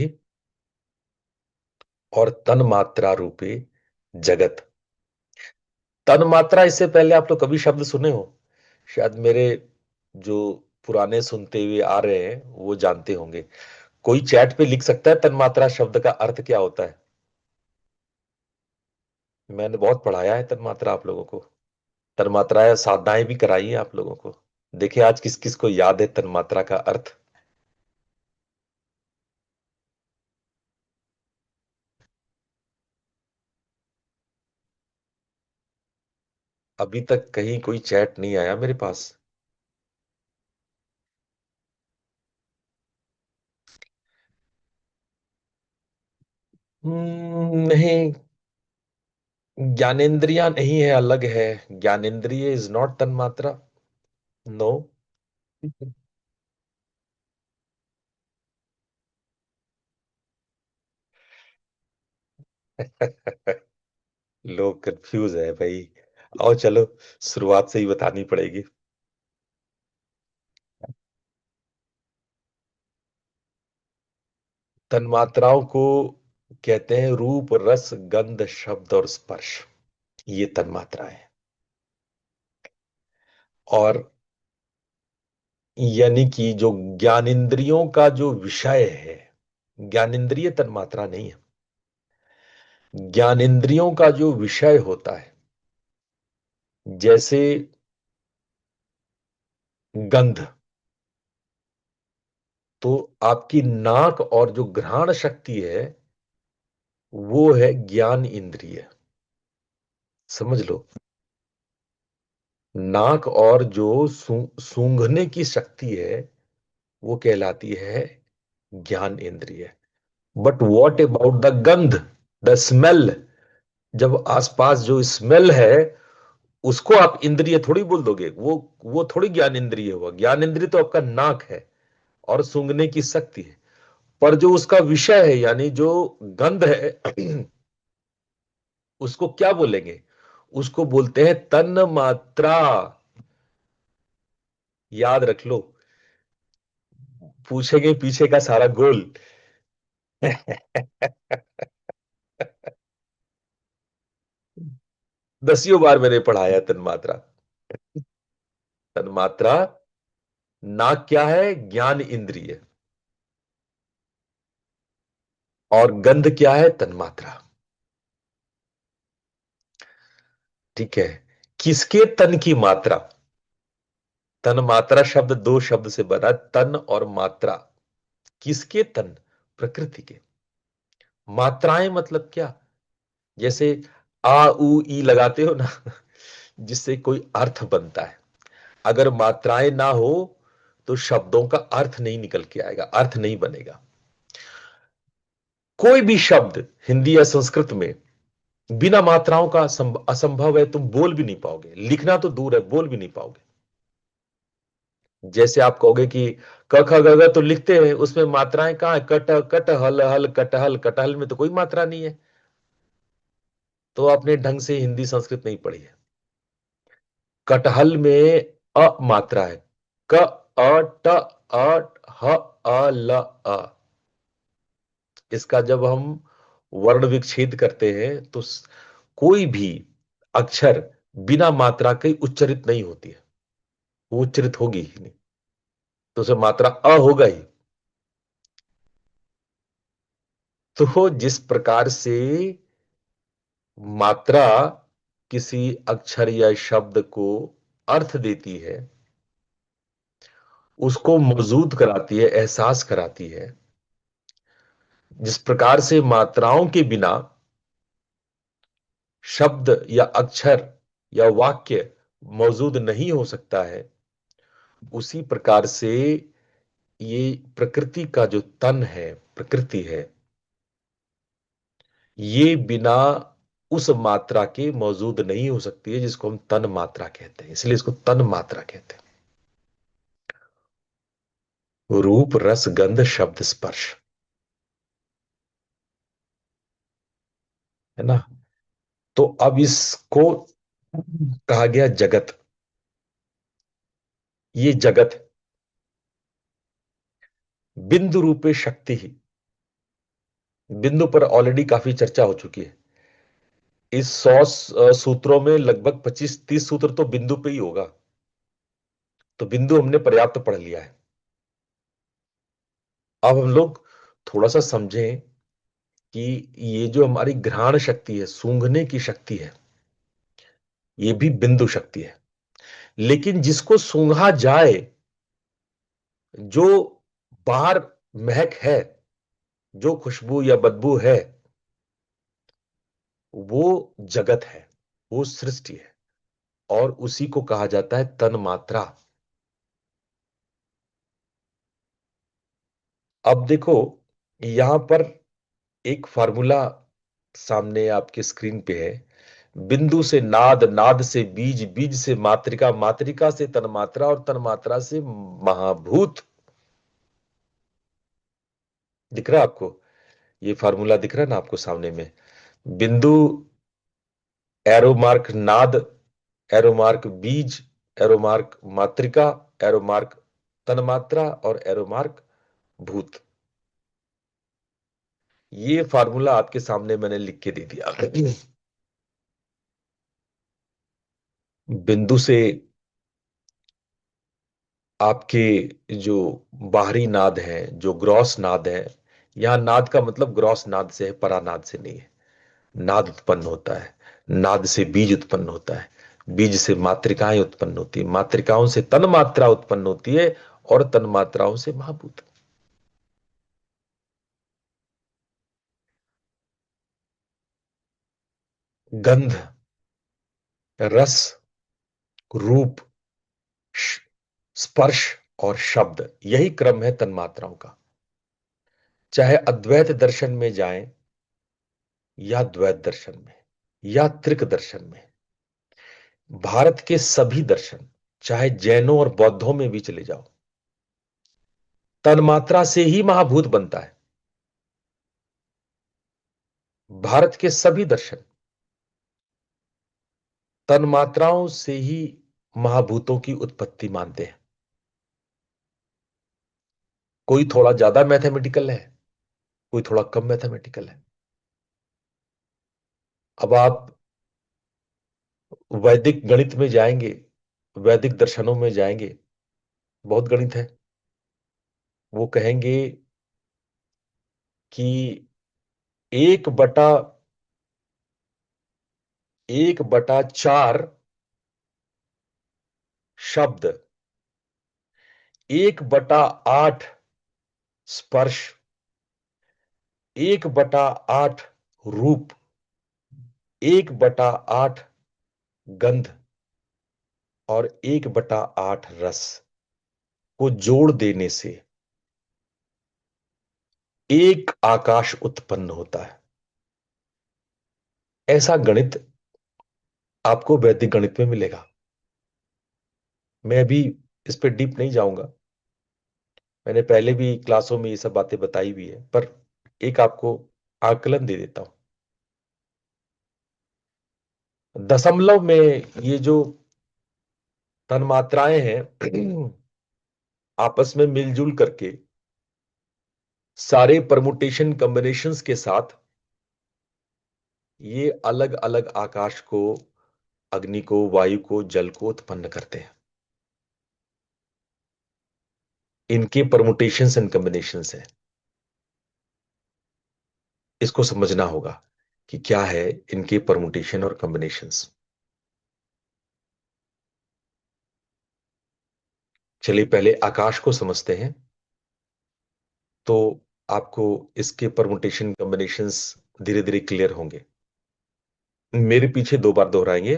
और तन मात्रा रूपे जगत। तन मात्रा, इससे पहले आप लोग कभी शब्द सुने हो? शायद मेरे जो पुराने सुनते हुए आ रहे हैं वो जानते होंगे। कोई चैट पे लिख सकता है तन मात्रा शब्द का अर्थ क्या होता है? मैंने बहुत पढ़ाया है तन मात्रा आप लोगों को, तन मात्राएं साधनाएं भी कराई हैं आप लोगों को। देखिए आज किस किस को याद है तन मात्रा का अर्थ। अभी तक कहीं कोई चैट नहीं आया मेरे पास। नहीं, ज्ञानेंद्रियां नहीं है, अलग है। ज्ञानेंद्रिय इज नॉट तन मात्रा। नो। लोग कंफ्यूज है भाई। आओ चलो, शुरुआत से ही बतानी पड़ेगी। तन्मात्राओं को कहते हैं रूप रस गंध शब्द और स्पर्श, ये तन्मात्राएं हैं। और यानी कि जो ज्ञानेंद्रियों का जो विषय है, ज्ञानेंद्रिय तन्मात्रा नहीं है। ज्ञानेंद्रियों का जो विषय होता है, जैसे गंध, तो आपकी नाक और जो घ्राण शक्ति है वो है ज्ञान इंद्रिय। समझ लो, नाक और जो सूंघने की शक्ति है वो कहलाती है ज्ञान इंद्रिय। बट वॉट अबाउट द गंध, द स्मेल? जब आसपास जो स्मेल है उसको आप इंद्रिय थोड़ी बोल दोगे, वो थोड़ी ज्ञान इंद्रिय हुआ। ज्ञान इंद्रिय तो आपका नाक है और सूंघने की शक्ति है। पर जो उसका विषय है यानी जो गंध है, उसको क्या बोलेंगे? उसको बोलते हैं तन मात्रा। याद रख लो, पूछेंगे पीछे का सारा गोल। दसियों बार मैंने पढ़ाया तन्मात्रा। तन्मात्रा नाक क्या है? ज्ञान इंद्रिय। और गंध क्या है? तन्मात्रा। ठीक है। किसके तन की मात्रा? तन मात्रा शब्द दो शब्द से बना, तन और मात्रा। किसके तन? प्रकृति के। मात्राएं मतलब क्या? जैसे आ उ ई लगाते हो ना, जिससे कोई अर्थ बनता है। अगर मात्राएं ना हो तो शब्दों का अर्थ नहीं निकल के आएगा, अर्थ नहीं बनेगा। कोई भी शब्द हिंदी या संस्कृत में बिना मात्राओं का असंभव है, तुम बोल भी नहीं पाओगे। लिखना तो दूर है, बोल भी नहीं पाओगे। जैसे आप कहोगे कि क ख ग घ तो लिखते हैं, उसमें मात्राएं कहां है? कट कट हल हल कटहल, कटहल में तो कोई मात्रा नहीं है। तो आपने ढंग से हिंदी संस्कृत नहीं पढ़ी है। कटहल में अ मात्रा है। क अ ट अ ह अ ल अ। इसका जब हम वर्ण विच्छेद करते हैं तो कोई भी अक्षर बिना मात्रा के उच्चरित नहीं होती है। वो उच्चरित होगी ही नहीं, तो उसे मात्रा अ होगा ही। तो जिस प्रकार से मात्रा किसी अक्षर या शब्द को अर्थ देती है, उसको मौजूद कराती है, एहसास कराती है, जिस प्रकार से मात्राओं के बिना शब्द या अक्षर या वाक्य मौजूद नहीं हो सकता है, उसी प्रकार से ये प्रकृति का जो तन है, प्रकृति है, ये बिना उस मात्रा के मौजूद नहीं हो सकती है, जिसको हम तन मात्रा कहते हैं। इसलिए इसको तन मात्रा कहते हैं। रूप रस गंध शब्द स्पर्श, है ना। तो अब इसको कहा गया जगत। ये जगत बिंदु रूपे शक्ति ही। बिंदु पर ऑलरेडी काफी चर्चा हो चुकी है। इस 100 सूत्रों में लगभग 25-30 सूत्र तो बिंदु पे ही होगा। तो बिंदु हमने पर्याप्त पढ़ लिया है। अब हम लोग थोड़ा सा समझें कि ये जो हमारी घ्राण शक्ति है, सूंघने की शक्ति है, ये भी बिंदु शक्ति है। लेकिन जिसको सूंघा जाए, जो बाहर महक है, जो खुशबू या बदबू है, वो जगत है, वो सृष्टि है। और उसी को कहा जाता है तन मात्रा। अब देखो, यहां पर एक फार्मूला सामने आपके स्क्रीन पे है। बिंदु से नाद, नाद से बीज, बीज से मात्रिका, मात्रिका से तन्मात्रा और तन्मात्रा से महाभूत। दिख रहा है आपको? ये फार्मूला दिख रहा है ना आपको सामने में? बिंदु, एरो मार्क नाद, एरो मार्क बीज, arrow mark Matrika, arrow mark तन्मात्रा और एरो मार्क भूत। ये फार्मूला आपके सामने मैंने लिख के दे दिया। बिंदु से आपके जो बाहरी नाद है, जो ग्रॉस नाद है, यहां नाद का मतलब ग्रॉस नाद से है, परानाद से नहीं है। नाद उत्पन्न होता है, नाद से बीज उत्पन्न होता है, बीज से मात्रिकाएं उत्पन्न होती है, मात्रिकाओं से तन मात्रा उत्पन्न होती है और तन मात्राओं से महाभूत। गंध, रस, रूप, श- स्पर्श और शब्द, यही क्रम है तन्मात्राओं का। चाहे अद्वैत दर्शन में जाएं या द्वैत दर्शन में या त्रिक दर्शन में, भारत के सभी दर्शन, चाहे जैनों और बौद्धों में भी चले जाओ, तन्मात्रा से ही महाभूत बनता है। भारत के सभी दर्शन तन्मात्राओं से ही महाभूतों की उत्पत्ति मानते हैं। कोई थोड़ा ज्यादा मैथमेटिकल है, कोई थोड़ा कम मैथमेटिकल है। अब आप वैदिक गणित में जाएंगे, वैदिक दर्शनों में जाएंगे, बहुत गणित है। वो कहेंगे कि एक बटा 1/4 शब्द, 1/8 स्पर्श, 1/8 रूप, 1/8 गंध और 1/8 रस को जोड़ देने से एक आकाश उत्पन्न होता है। ऐसा गणित आपको वैदिक गणित में मिलेगा। मैं अभी इस पे डीप नहीं जाऊंगा, मैंने पहले भी क्लासों में ये सब बातें बताई हुई है, पर एक आपको आकलन दे देता हूं। दशमलव में ये जो तन्मात्राएं हैं आपस में मिलजुल करके सारे परमुटेशन कॉम्बिनेशंस के साथ ये अलग अलग आकाश को, अग्नि को, वायु को, जल को उत्पन्न करते हैं। इनके परमुटेशंस एंड कॉम्बिनेशंस है। इसको समझना होगा कि क्या है इनके परमुटेशन और कॉम्बिनेशंस। चलिए पहले आकाश को समझते हैं, तो आपको इसके परमुटेशन कॉम्बिनेशंस धीरे धीरे क्लियर होंगे। मेरे पीछे 2 बार दोहराएंगे।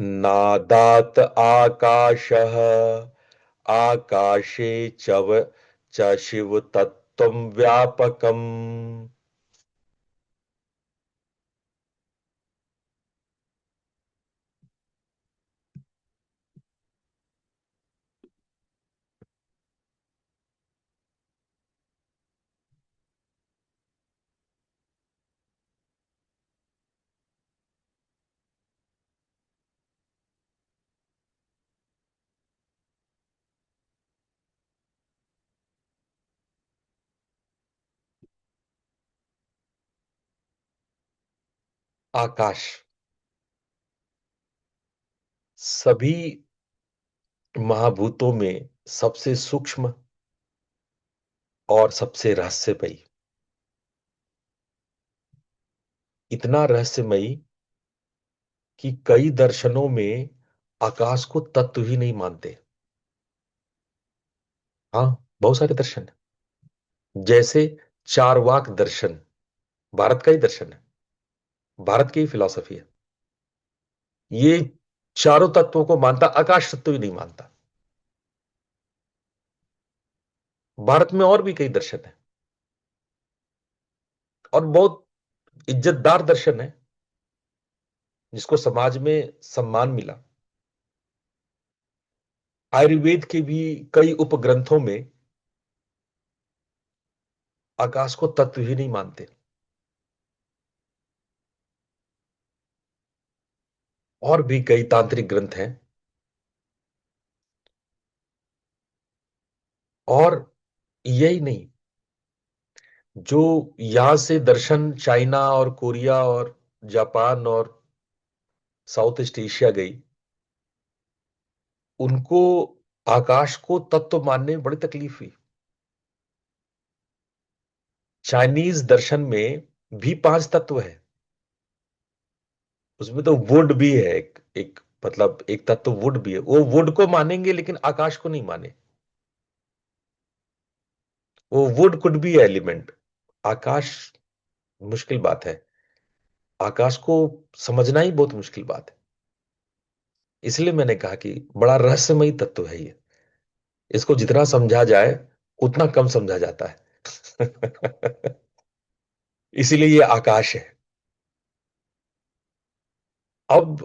नादात आकाशः आकाशे च शिव तत्त्वं व्यापकम्। आकाश सभी महाभूतों में सबसे सूक्ष्म और सबसे रहस्यमयी, इतना रहस्यमयी कि कई दर्शनों में आकाश को तत्व ही नहीं मानते। हाँ, बहुत सारे दर्शन हैं। जैसे चारवाक दर्शन भारत का ही दर्शन है, भारत की ही फिलॉसफी है। ये चारों तत्वों को मानता, आकाश तत्व ही नहीं मानता। भारत में और भी कई दर्शन है और बहुत इज्जतदार दर्शन है जिसको समाज में सम्मान मिला। आयुर्वेद के भी कई उपग्रंथों में आकाश को तत्व ही नहीं मानते। और भी कई तांत्रिक ग्रंथ हैं। और यही नहीं, जो यहां से दर्शन चाइना और कोरिया और जापान और साउथ ईस्ट एशिया गई, उनको आकाश को तत्व मानने में बड़ी तकलीफ हुई। चाइनीज दर्शन में भी 5 तत्व है। उसमें तो वुड भी है, एक मतलब एक तत्व वुड भी है। वो वुड को मानेंगे लेकिन आकाश को नहीं माने। वो वुड कुड बी एलिमेंट, आकाश मुश्किल बात है। आकाश को समझना ही बहुत मुश्किल बात है। इसलिए मैंने कहा कि बड़ा रहस्यमयी तत्व है ये। इसको जितना समझा जाए उतना कम समझा जाता है। इसीलिए ये आकाश है। अब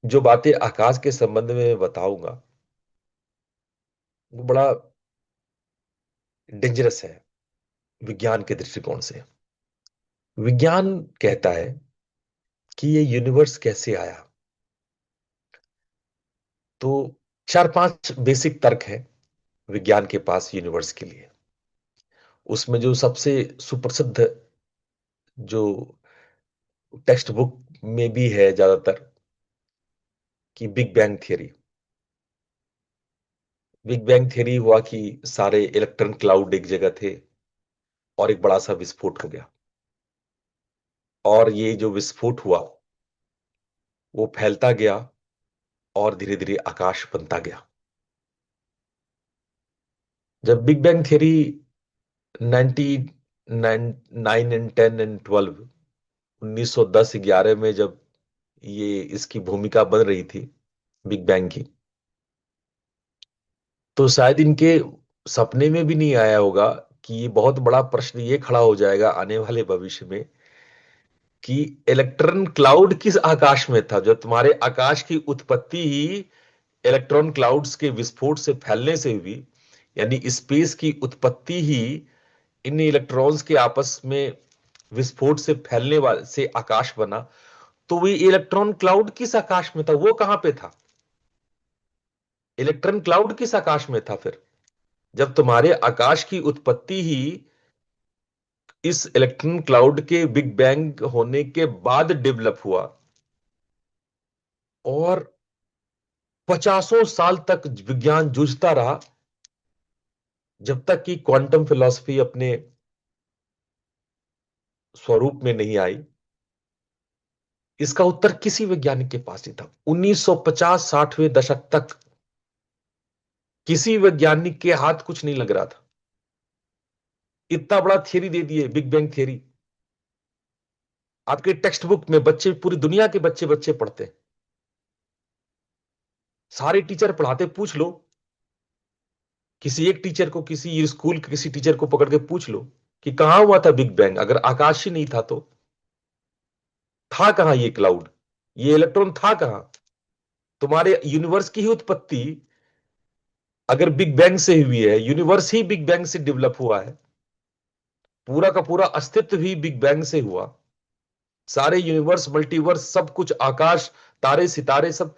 जो बातें आकाश के संबंध में मैं बताऊंगा वो बड़ा डेंजरस है विज्ञान के दृष्टिकोण से। विज्ञान कहता है कि ये यूनिवर्स कैसे आया। तो 4-5 बेसिक तर्क है विज्ञान के पास यूनिवर्स के लिए। उसमें जो सबसे सुप्रसिद्ध, जो टेक्स्ट बुक में भी है ज्यादातर, कि big bang theory. Big bang theory हुआ कि सारे इलेक्ट्रॉन क्लाउड एक जगह थे और एक बड़ा सा विस्फोट हो गया, और ये जो विस्फोट हुआ वो फैलता गया और धीरे धीरे आकाश बनता गया। जब big bang theory 19 and 10 and 12, 1910-11 में जब ये इसकी भूमिका बन रही थी बिग बैंग की, तो शायद इनके सपने में भी नहीं आया होगा कि ये बहुत बड़ा प्रश्न ये खड़ा हो जाएगा आने वाले भविष्य में कि इलेक्ट्रॉन क्लाउड किस आकाश में था। जो तुम्हारे आकाश की उत्पत्ति ही इलेक्ट्रॉन क्लाउड्स के विस्फोट से फैलने से हुई, यानी स्पेस की उत्पत्ति ही इन इलेक्ट्रॉन्स के आपस में विस्फोट से फैलने वाले से आकाश बना। तो वो इलेक्ट्रॉन क्लाउड किस आकाश में था, वो कहां पे था? इलेक्ट्रॉन क्लाउड किस आकाश में था फिर, जब तुम्हारे आकाश की उत्पत्ति ही इस इलेक्ट्रॉन क्लाउड के बिग बैंग होने के बाद डेवलप हुआ, और 50 साल तक विज्ञान जूझता रहा, जब तक कि क्वांटम फिलॉसफी अपने स्वरूप में नहीं आई। इसका उत्तर किसी वैज्ञानिक के पास नहीं था। 1950-60वें दशक तक किसी वैज्ञानिक के हाथ कुछ नहीं लग रहा था। इतना बड़ा थियरी दे दिए, बिग बैंग थियरी। आपके टेक्स्ट बुक में बच्चे, पूरी दुनिया के बच्चे बच्चे पढ़ते हैं। सारे टीचर पढ़ाते, पूछ लो किसी एक टीचर को, किसी स्कूल के किसी टीचर को पकड़ के पूछ लो कि कहां हुआ था बिग बैंग, अगर आकाश ही नहीं था तो था कहां ये क्लाउड, ये इलेक्ट्रॉन था कहां? तुम्हारे यूनिवर्स की ही उत्पत्ति अगर बिग बैंग से हुई है, यूनिवर्स ही बिग बैंग से डेवलप हुआ है, पूरा का पूरा अस्तित्व भी बिग बैंग से हुआ, सारे यूनिवर्स, मल्टीवर्स, सब कुछ, आकाश, तारे, सितारे, सब।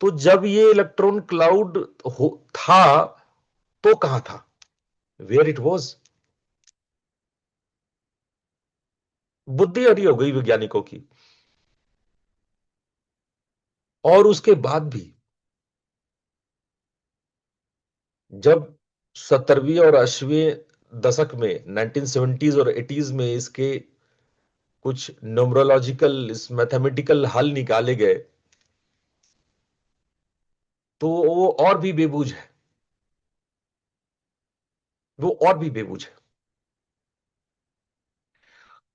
तो जब ये इलेक्ट्रॉन क्लाउड हो था तो कहां था, वेयर इट वॉज? बुद्धि हरी हो गई वैज्ञानिकों की। और उसके बाद भी जब 70वीं और 80वें दशक में, 1970s और 80s में इसके कुछ न्यूमरोलॉजिकल, मैथमेटिकल हल निकाले गए, तो वो और भी बेबूझ है, वो और भी बेबूझ है।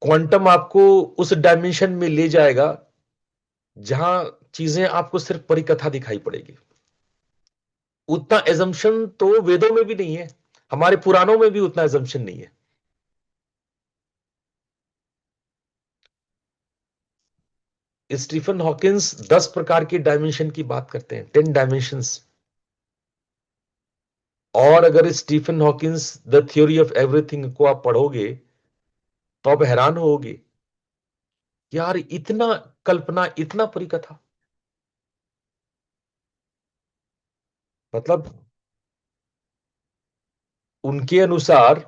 क्वांटम आपको उस डायमेंशन में ले जाएगा जहां चीजें आपको सिर्फ परिकथा दिखाई पड़ेगी। उतना एजम्पशन तो वेदों में भी नहीं है, हमारे पुराणों में भी उतना एजम्पशन नहीं है। स्टीफन हॉकिंस 10 प्रकार के डायमेंशन की बात करते हैं, 10 डायमेंशंस। और अगर Stephen Hawkins the theory of everything को आप पढ़ोगे तो आप हैरान होगे, यार इतना कल्पना, इतना परिकथा। मतलब उनके अनुसार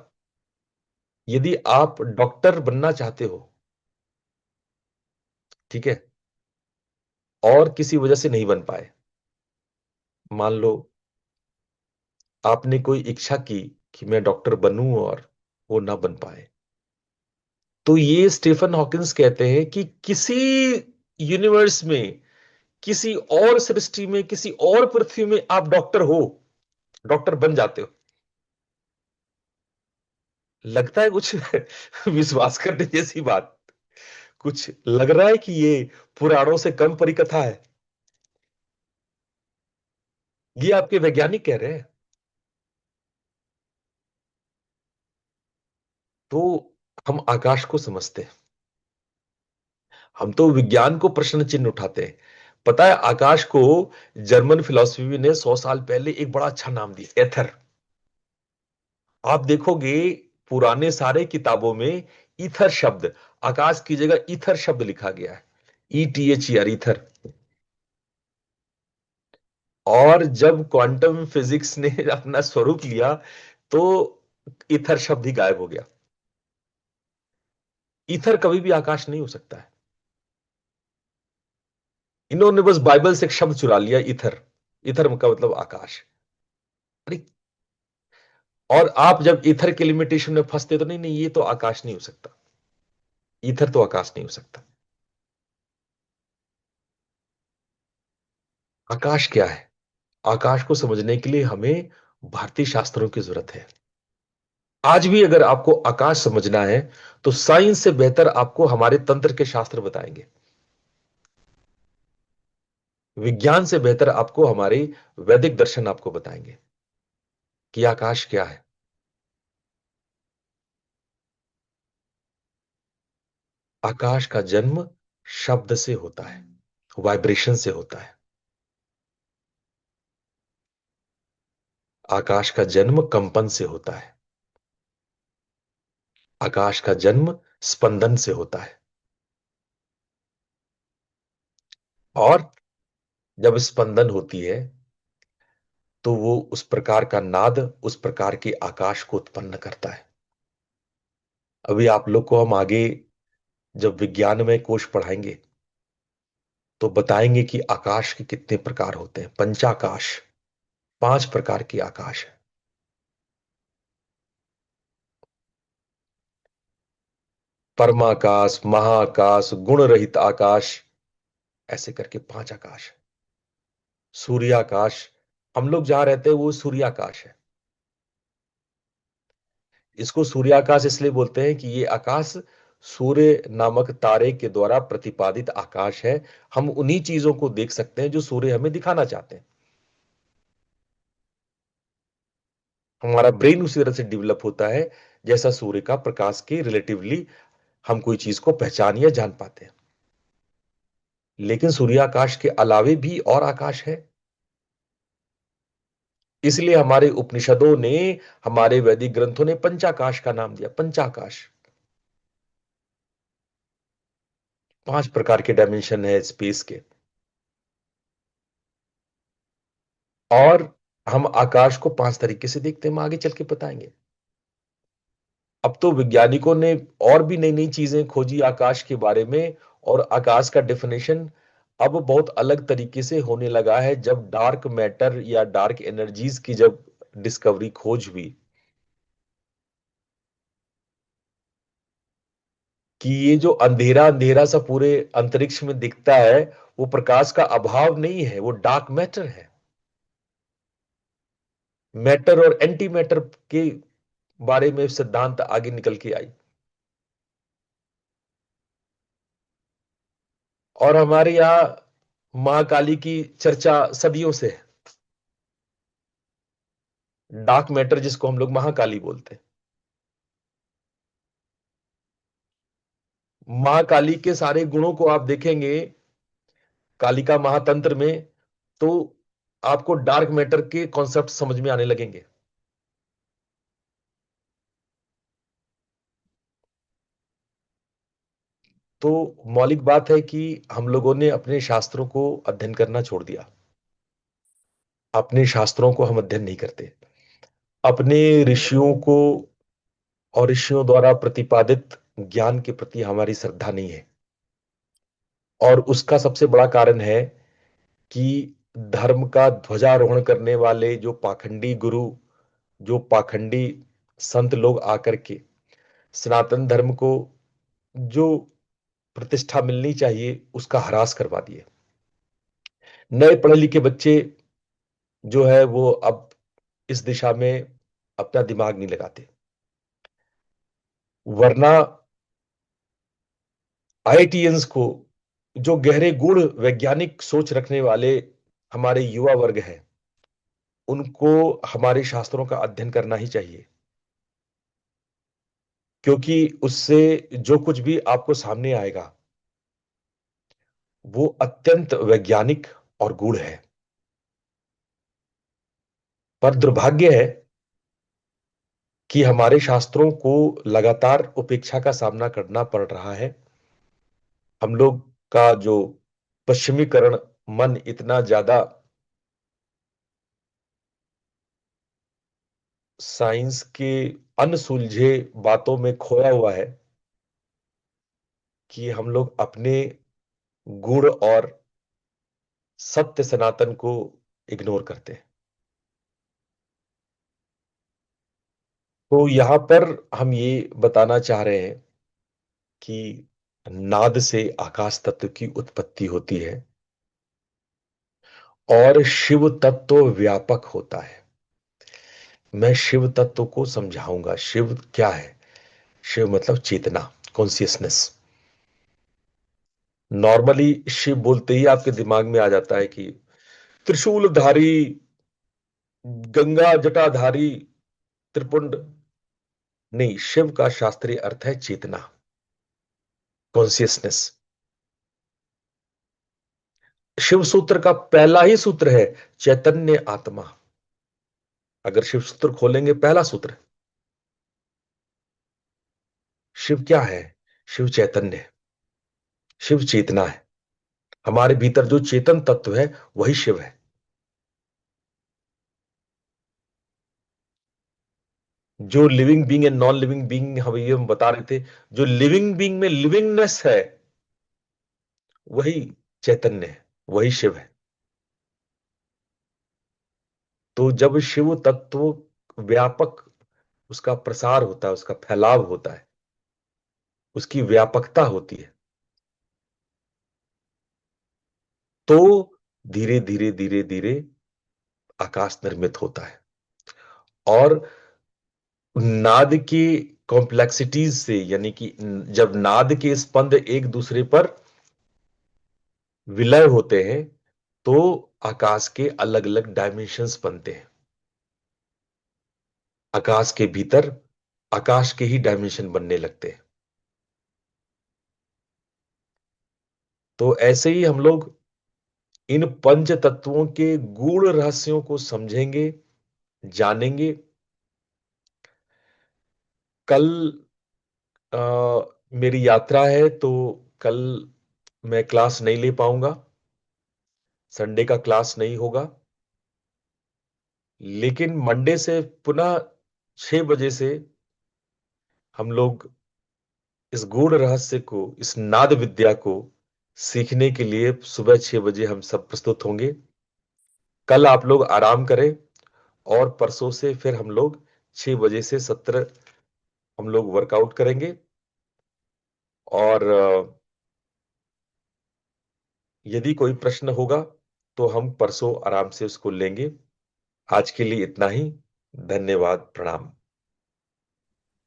यदि आप डॉक्टर बनना चाहते हो, ठीक है, और किसी वजह से नहीं बन पाए, मान लो आपने कोई इच्छा की कि मैं डॉक्टर बनूं और वो ना बन पाए, तो ये स्टीफन हॉकिंस कहते हैं कि किसी यूनिवर्स में, किसी और सृष्टि में, किसी और पृथ्वी में आप डॉक्टर हो, डॉक्टर बन जाते हो। लगता है कुछ विश्वास करने जैसी बात? कुछ लग रहा है कि ये पुराणों से कम परिकथा है? ये आपके वैज्ञानिक कह रहे हैं। तो हम आकाश को समझते हैं, हम तो विज्ञान को प्रश्न चिन्ह उठाते हैं। पता है, आकाश को जर्मन फिलोसफी ने 100 साल पहले एक बड़ा अच्छा नाम दिया, एथर। आप देखोगे पुराने सारे किताबों में ईथर शब्द, आकाश की जगह ईथर शब्द लिखा गया है, ETHER, ईथर। और जब क्वांटम फिजिक्स ने अपना स्वरूप लिया तो ईथर शब्द ही गायब हो गया। ईथर कभी भी आकाश नहीं हो सकता है। इन्होंने बस बाइबल से एक शब्द चुरा लिया, ईथर। ईथर का मतलब आकाश। अरे, और आप जब ईथर के लिमिटेशन में फंसते तो नहीं नहीं, ये तो आकाश नहीं हो सकता, ईथर तो आकाश नहीं हो सकता। आकाश क्या है? आकाश को समझने के लिए हमें भारतीय शास्त्रों की जरूरत है। आज भी अगर आपको आकाश समझना है तो साइंस से बेहतर आपको हमारे तंत्र के शास्त्र बताएंगे, विज्ञान से बेहतर आपको हमारे वैदिक दर्शन आपको बताएंगे कि आकाश क्या है। आकाश का जन्म शब्द से होता है, वाइब्रेशन से होता है। आकाश का जन्म कंपन से होता है। आकाश का जन्म स्पंदन से होता है। और जब स्पंदन होती है तो वो उस प्रकार का नाद, उस प्रकार के आकाश को उत्पन्न करता है। अभी आप लोग को हम आगे जब विज्ञान में कोश पढ़ाएंगे तो बताएंगे कि आकाश के कितने प्रकार होते हैं। पंचाकाश, 5 प्रकार के आकाश है। परमाकाश, महाकाश, गुण रहित आकाश, ऐसे करके 5 आकाश है। सूर्याकाश, हम लोग जहां रहते हैं वो सूर्याकाश है। इसको सूर्याकाश इसलिए बोलते हैं कि ये आकाश सूर्य नामक तारे के द्वारा प्रतिपादित आकाश है। हम उन्हीं चीजों को देख सकते हैं जो सूर्य हमें दिखाना चाहते हैं। हमारा ब्रेन उसी तरह से डेवलप होता है जैसा सूर्य का प्रकाश के रिलेटिवली हम कोई चीज को पहचान या जान पाते हैं। लेकिन सूर्याकाश के अलावे भी और आकाश है। इसलिए हमारे उपनिषदों ने, हमारे वैदिक ग्रंथों ने पंचाकाश का नाम दिया। पंचाकाश, 5 प्रकार के डायमेंशन है स्पेस के। और हम आकाश को 5 तरीके से देखते हैं, हम आगे चल के बताएंगे। अब तो वैज्ञानिकों ने और भी नई नई चीजें खोजी आकाश के बारे में, और आकाश का डेफिनेशन अब बहुत अलग तरीके से होने लगा है। जब डार्क मैटर या डार्क एनर्जीज की जब डिस्कवरी, खोज हुई कि ये जो अंधेरा अंधेरा सा पूरे अंतरिक्ष में दिखता है वो प्रकाश का अभाव नहीं है, वो डार्क मैटर है। मैटर और एंटी मैटर के बारे में सिद्धांत आगे निकल के आई। और हमारे यहाँ महाकाली की चर्चा सदियों से है। डार्क मैटर जिसको हम लोग महाकाली बोलते हैं। महाकाली के सारे गुणों को आप देखेंगे कालिका महातंत्र में, तो आपको डार्क मैटर के कॉन्सेप्ट समझ में आने लगेंगे। तो मौलिक बात है कि हम लोगों ने अपने शास्त्रों को अध्ययन करना छोड़ दिया। अपने शास्त्रों को हम अध्ययन नहीं करते। अपने ऋषियों को और ऋषियों द्वारा प्रतिपादित ज्ञान के प्रति हमारी श्रद्धा नहीं है। और उसका सबसे बड़ा कारण है कि धर्म का ध्वजारोहण करने वाले जो पाखंडी गुरु, जो पाखंडी संत लोग आकर के सनातन धर्म को जो प्रतिष्ठा मिलनी चाहिए उसका ह्रास करवा दिए। नए पढ़े लिखे बच्चे जो है वो अब इस दिशा में अपना दिमाग नहीं लगाते। वरना आईआईटियंस को, जो गहरे गूढ़ वैज्ञानिक सोच रखने वाले हमारे युवा वर्ग है, उनको हमारे शास्त्रों का अध्ययन करना ही चाहिए। क्योंकि उससे जो कुछ भी आपको सामने आएगा वो अत्यंत वैज्ञानिक और गूढ़ है। पर दुर्भाग्य है कि हमारे शास्त्रों को लगातार उपेक्षा का सामना करना पड़ रहा है। हम लोग का जो पश्चिमीकरण मन इतना ज्यादा साइंस के अनसुलझे बातों में खोया हुआ है कि हम लोग अपने गुण और सत्य सनातन को इग्नोर करते हैं। तो यहां पर हम ये बताना चाह रहे हैं कि नाद से आकाश तत्व की उत्पत्ति होती है और शिव तत्व व्यापक होता है। मैं शिव तत्व को समझाऊंगा। शिव क्या है? शिव मतलब चेतना, कॉन्सियसनेस। नॉर्मली शिव बोलते ही आपके दिमाग में आ जाता है कि त्रिशूलधारी, गंगा जटाधारी, त्रिपुंड। नहीं, शिव का शास्त्रीय अर्थ है चेतना, कॉन्सियसनेस। शिव सूत्र का पहला ही सूत्र है चैतन्य आत्मा। अगर शिव सूत्र खोलेंगे, पहला सूत्र, शिव क्या है? शिव चैतन्य है, शिव चेतना है। हमारे भीतर जो चेतन तत्व है वही शिव है। जो living being and non living being हम बता रहे थे, जो लिविंग बीइंग में लिविंगनेस है वही चैतन्य है, वही शिव है। तो जब शिव तत्व व्यापक, उसका प्रसार होता है, उसका फैलाव होता है, उसकी व्यापकता होती है, तो धीरे धीरे धीरे धीरे आकाश निर्मित होता है। और नाद की कॉम्प्लेक्सिटीज से, यानी कि जब नाद के स्पंद एक दूसरे पर विलय होते हैं तो आकाश के अलग अलग डायमेंशंस बनते हैं। आकाश के भीतर आकाश के ही डायमेंशन बनने लगते हैं। तो ऐसे ही हम लोग इन पंच तत्वों के गूढ़ रहस्यों को समझेंगे, जानेंगे। कल मेरी यात्रा है, तो कल मैं क्लास नहीं ले पाऊंगा, संडे का क्लास नहीं होगा। लेकिन मंडे से पुनः 6 बजे से हम लोग इस गूढ़ रहस्य को, इस नाद विद्या को सीखने के लिए सुबह 6 बजे हम सब प्रस्तुत होंगे। कल आप लोग आराम करें और परसों से फिर हम लोग 6 बजे से सत्र हम लोग वर्कआउट करेंगे। और यदि कोई प्रश्न होगा तो हम परसों आराम से उसको लेंगे। आज के लिए इतना ही। धन्यवाद, प्रणाम।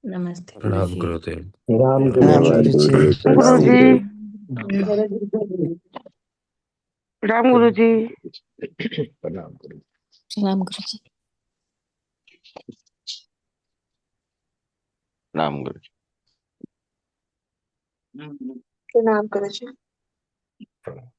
नमस्ते प्रणाम गुरुजी। गुरुदेव। राम प्रणाम गुरुजी। गुरुजी। गुरुजी राम गुरुजी। प्रणाम गुरु। प्रणाम गुरुजी। राम गुरु। प्रणाम गुरुजी। प्रणाम।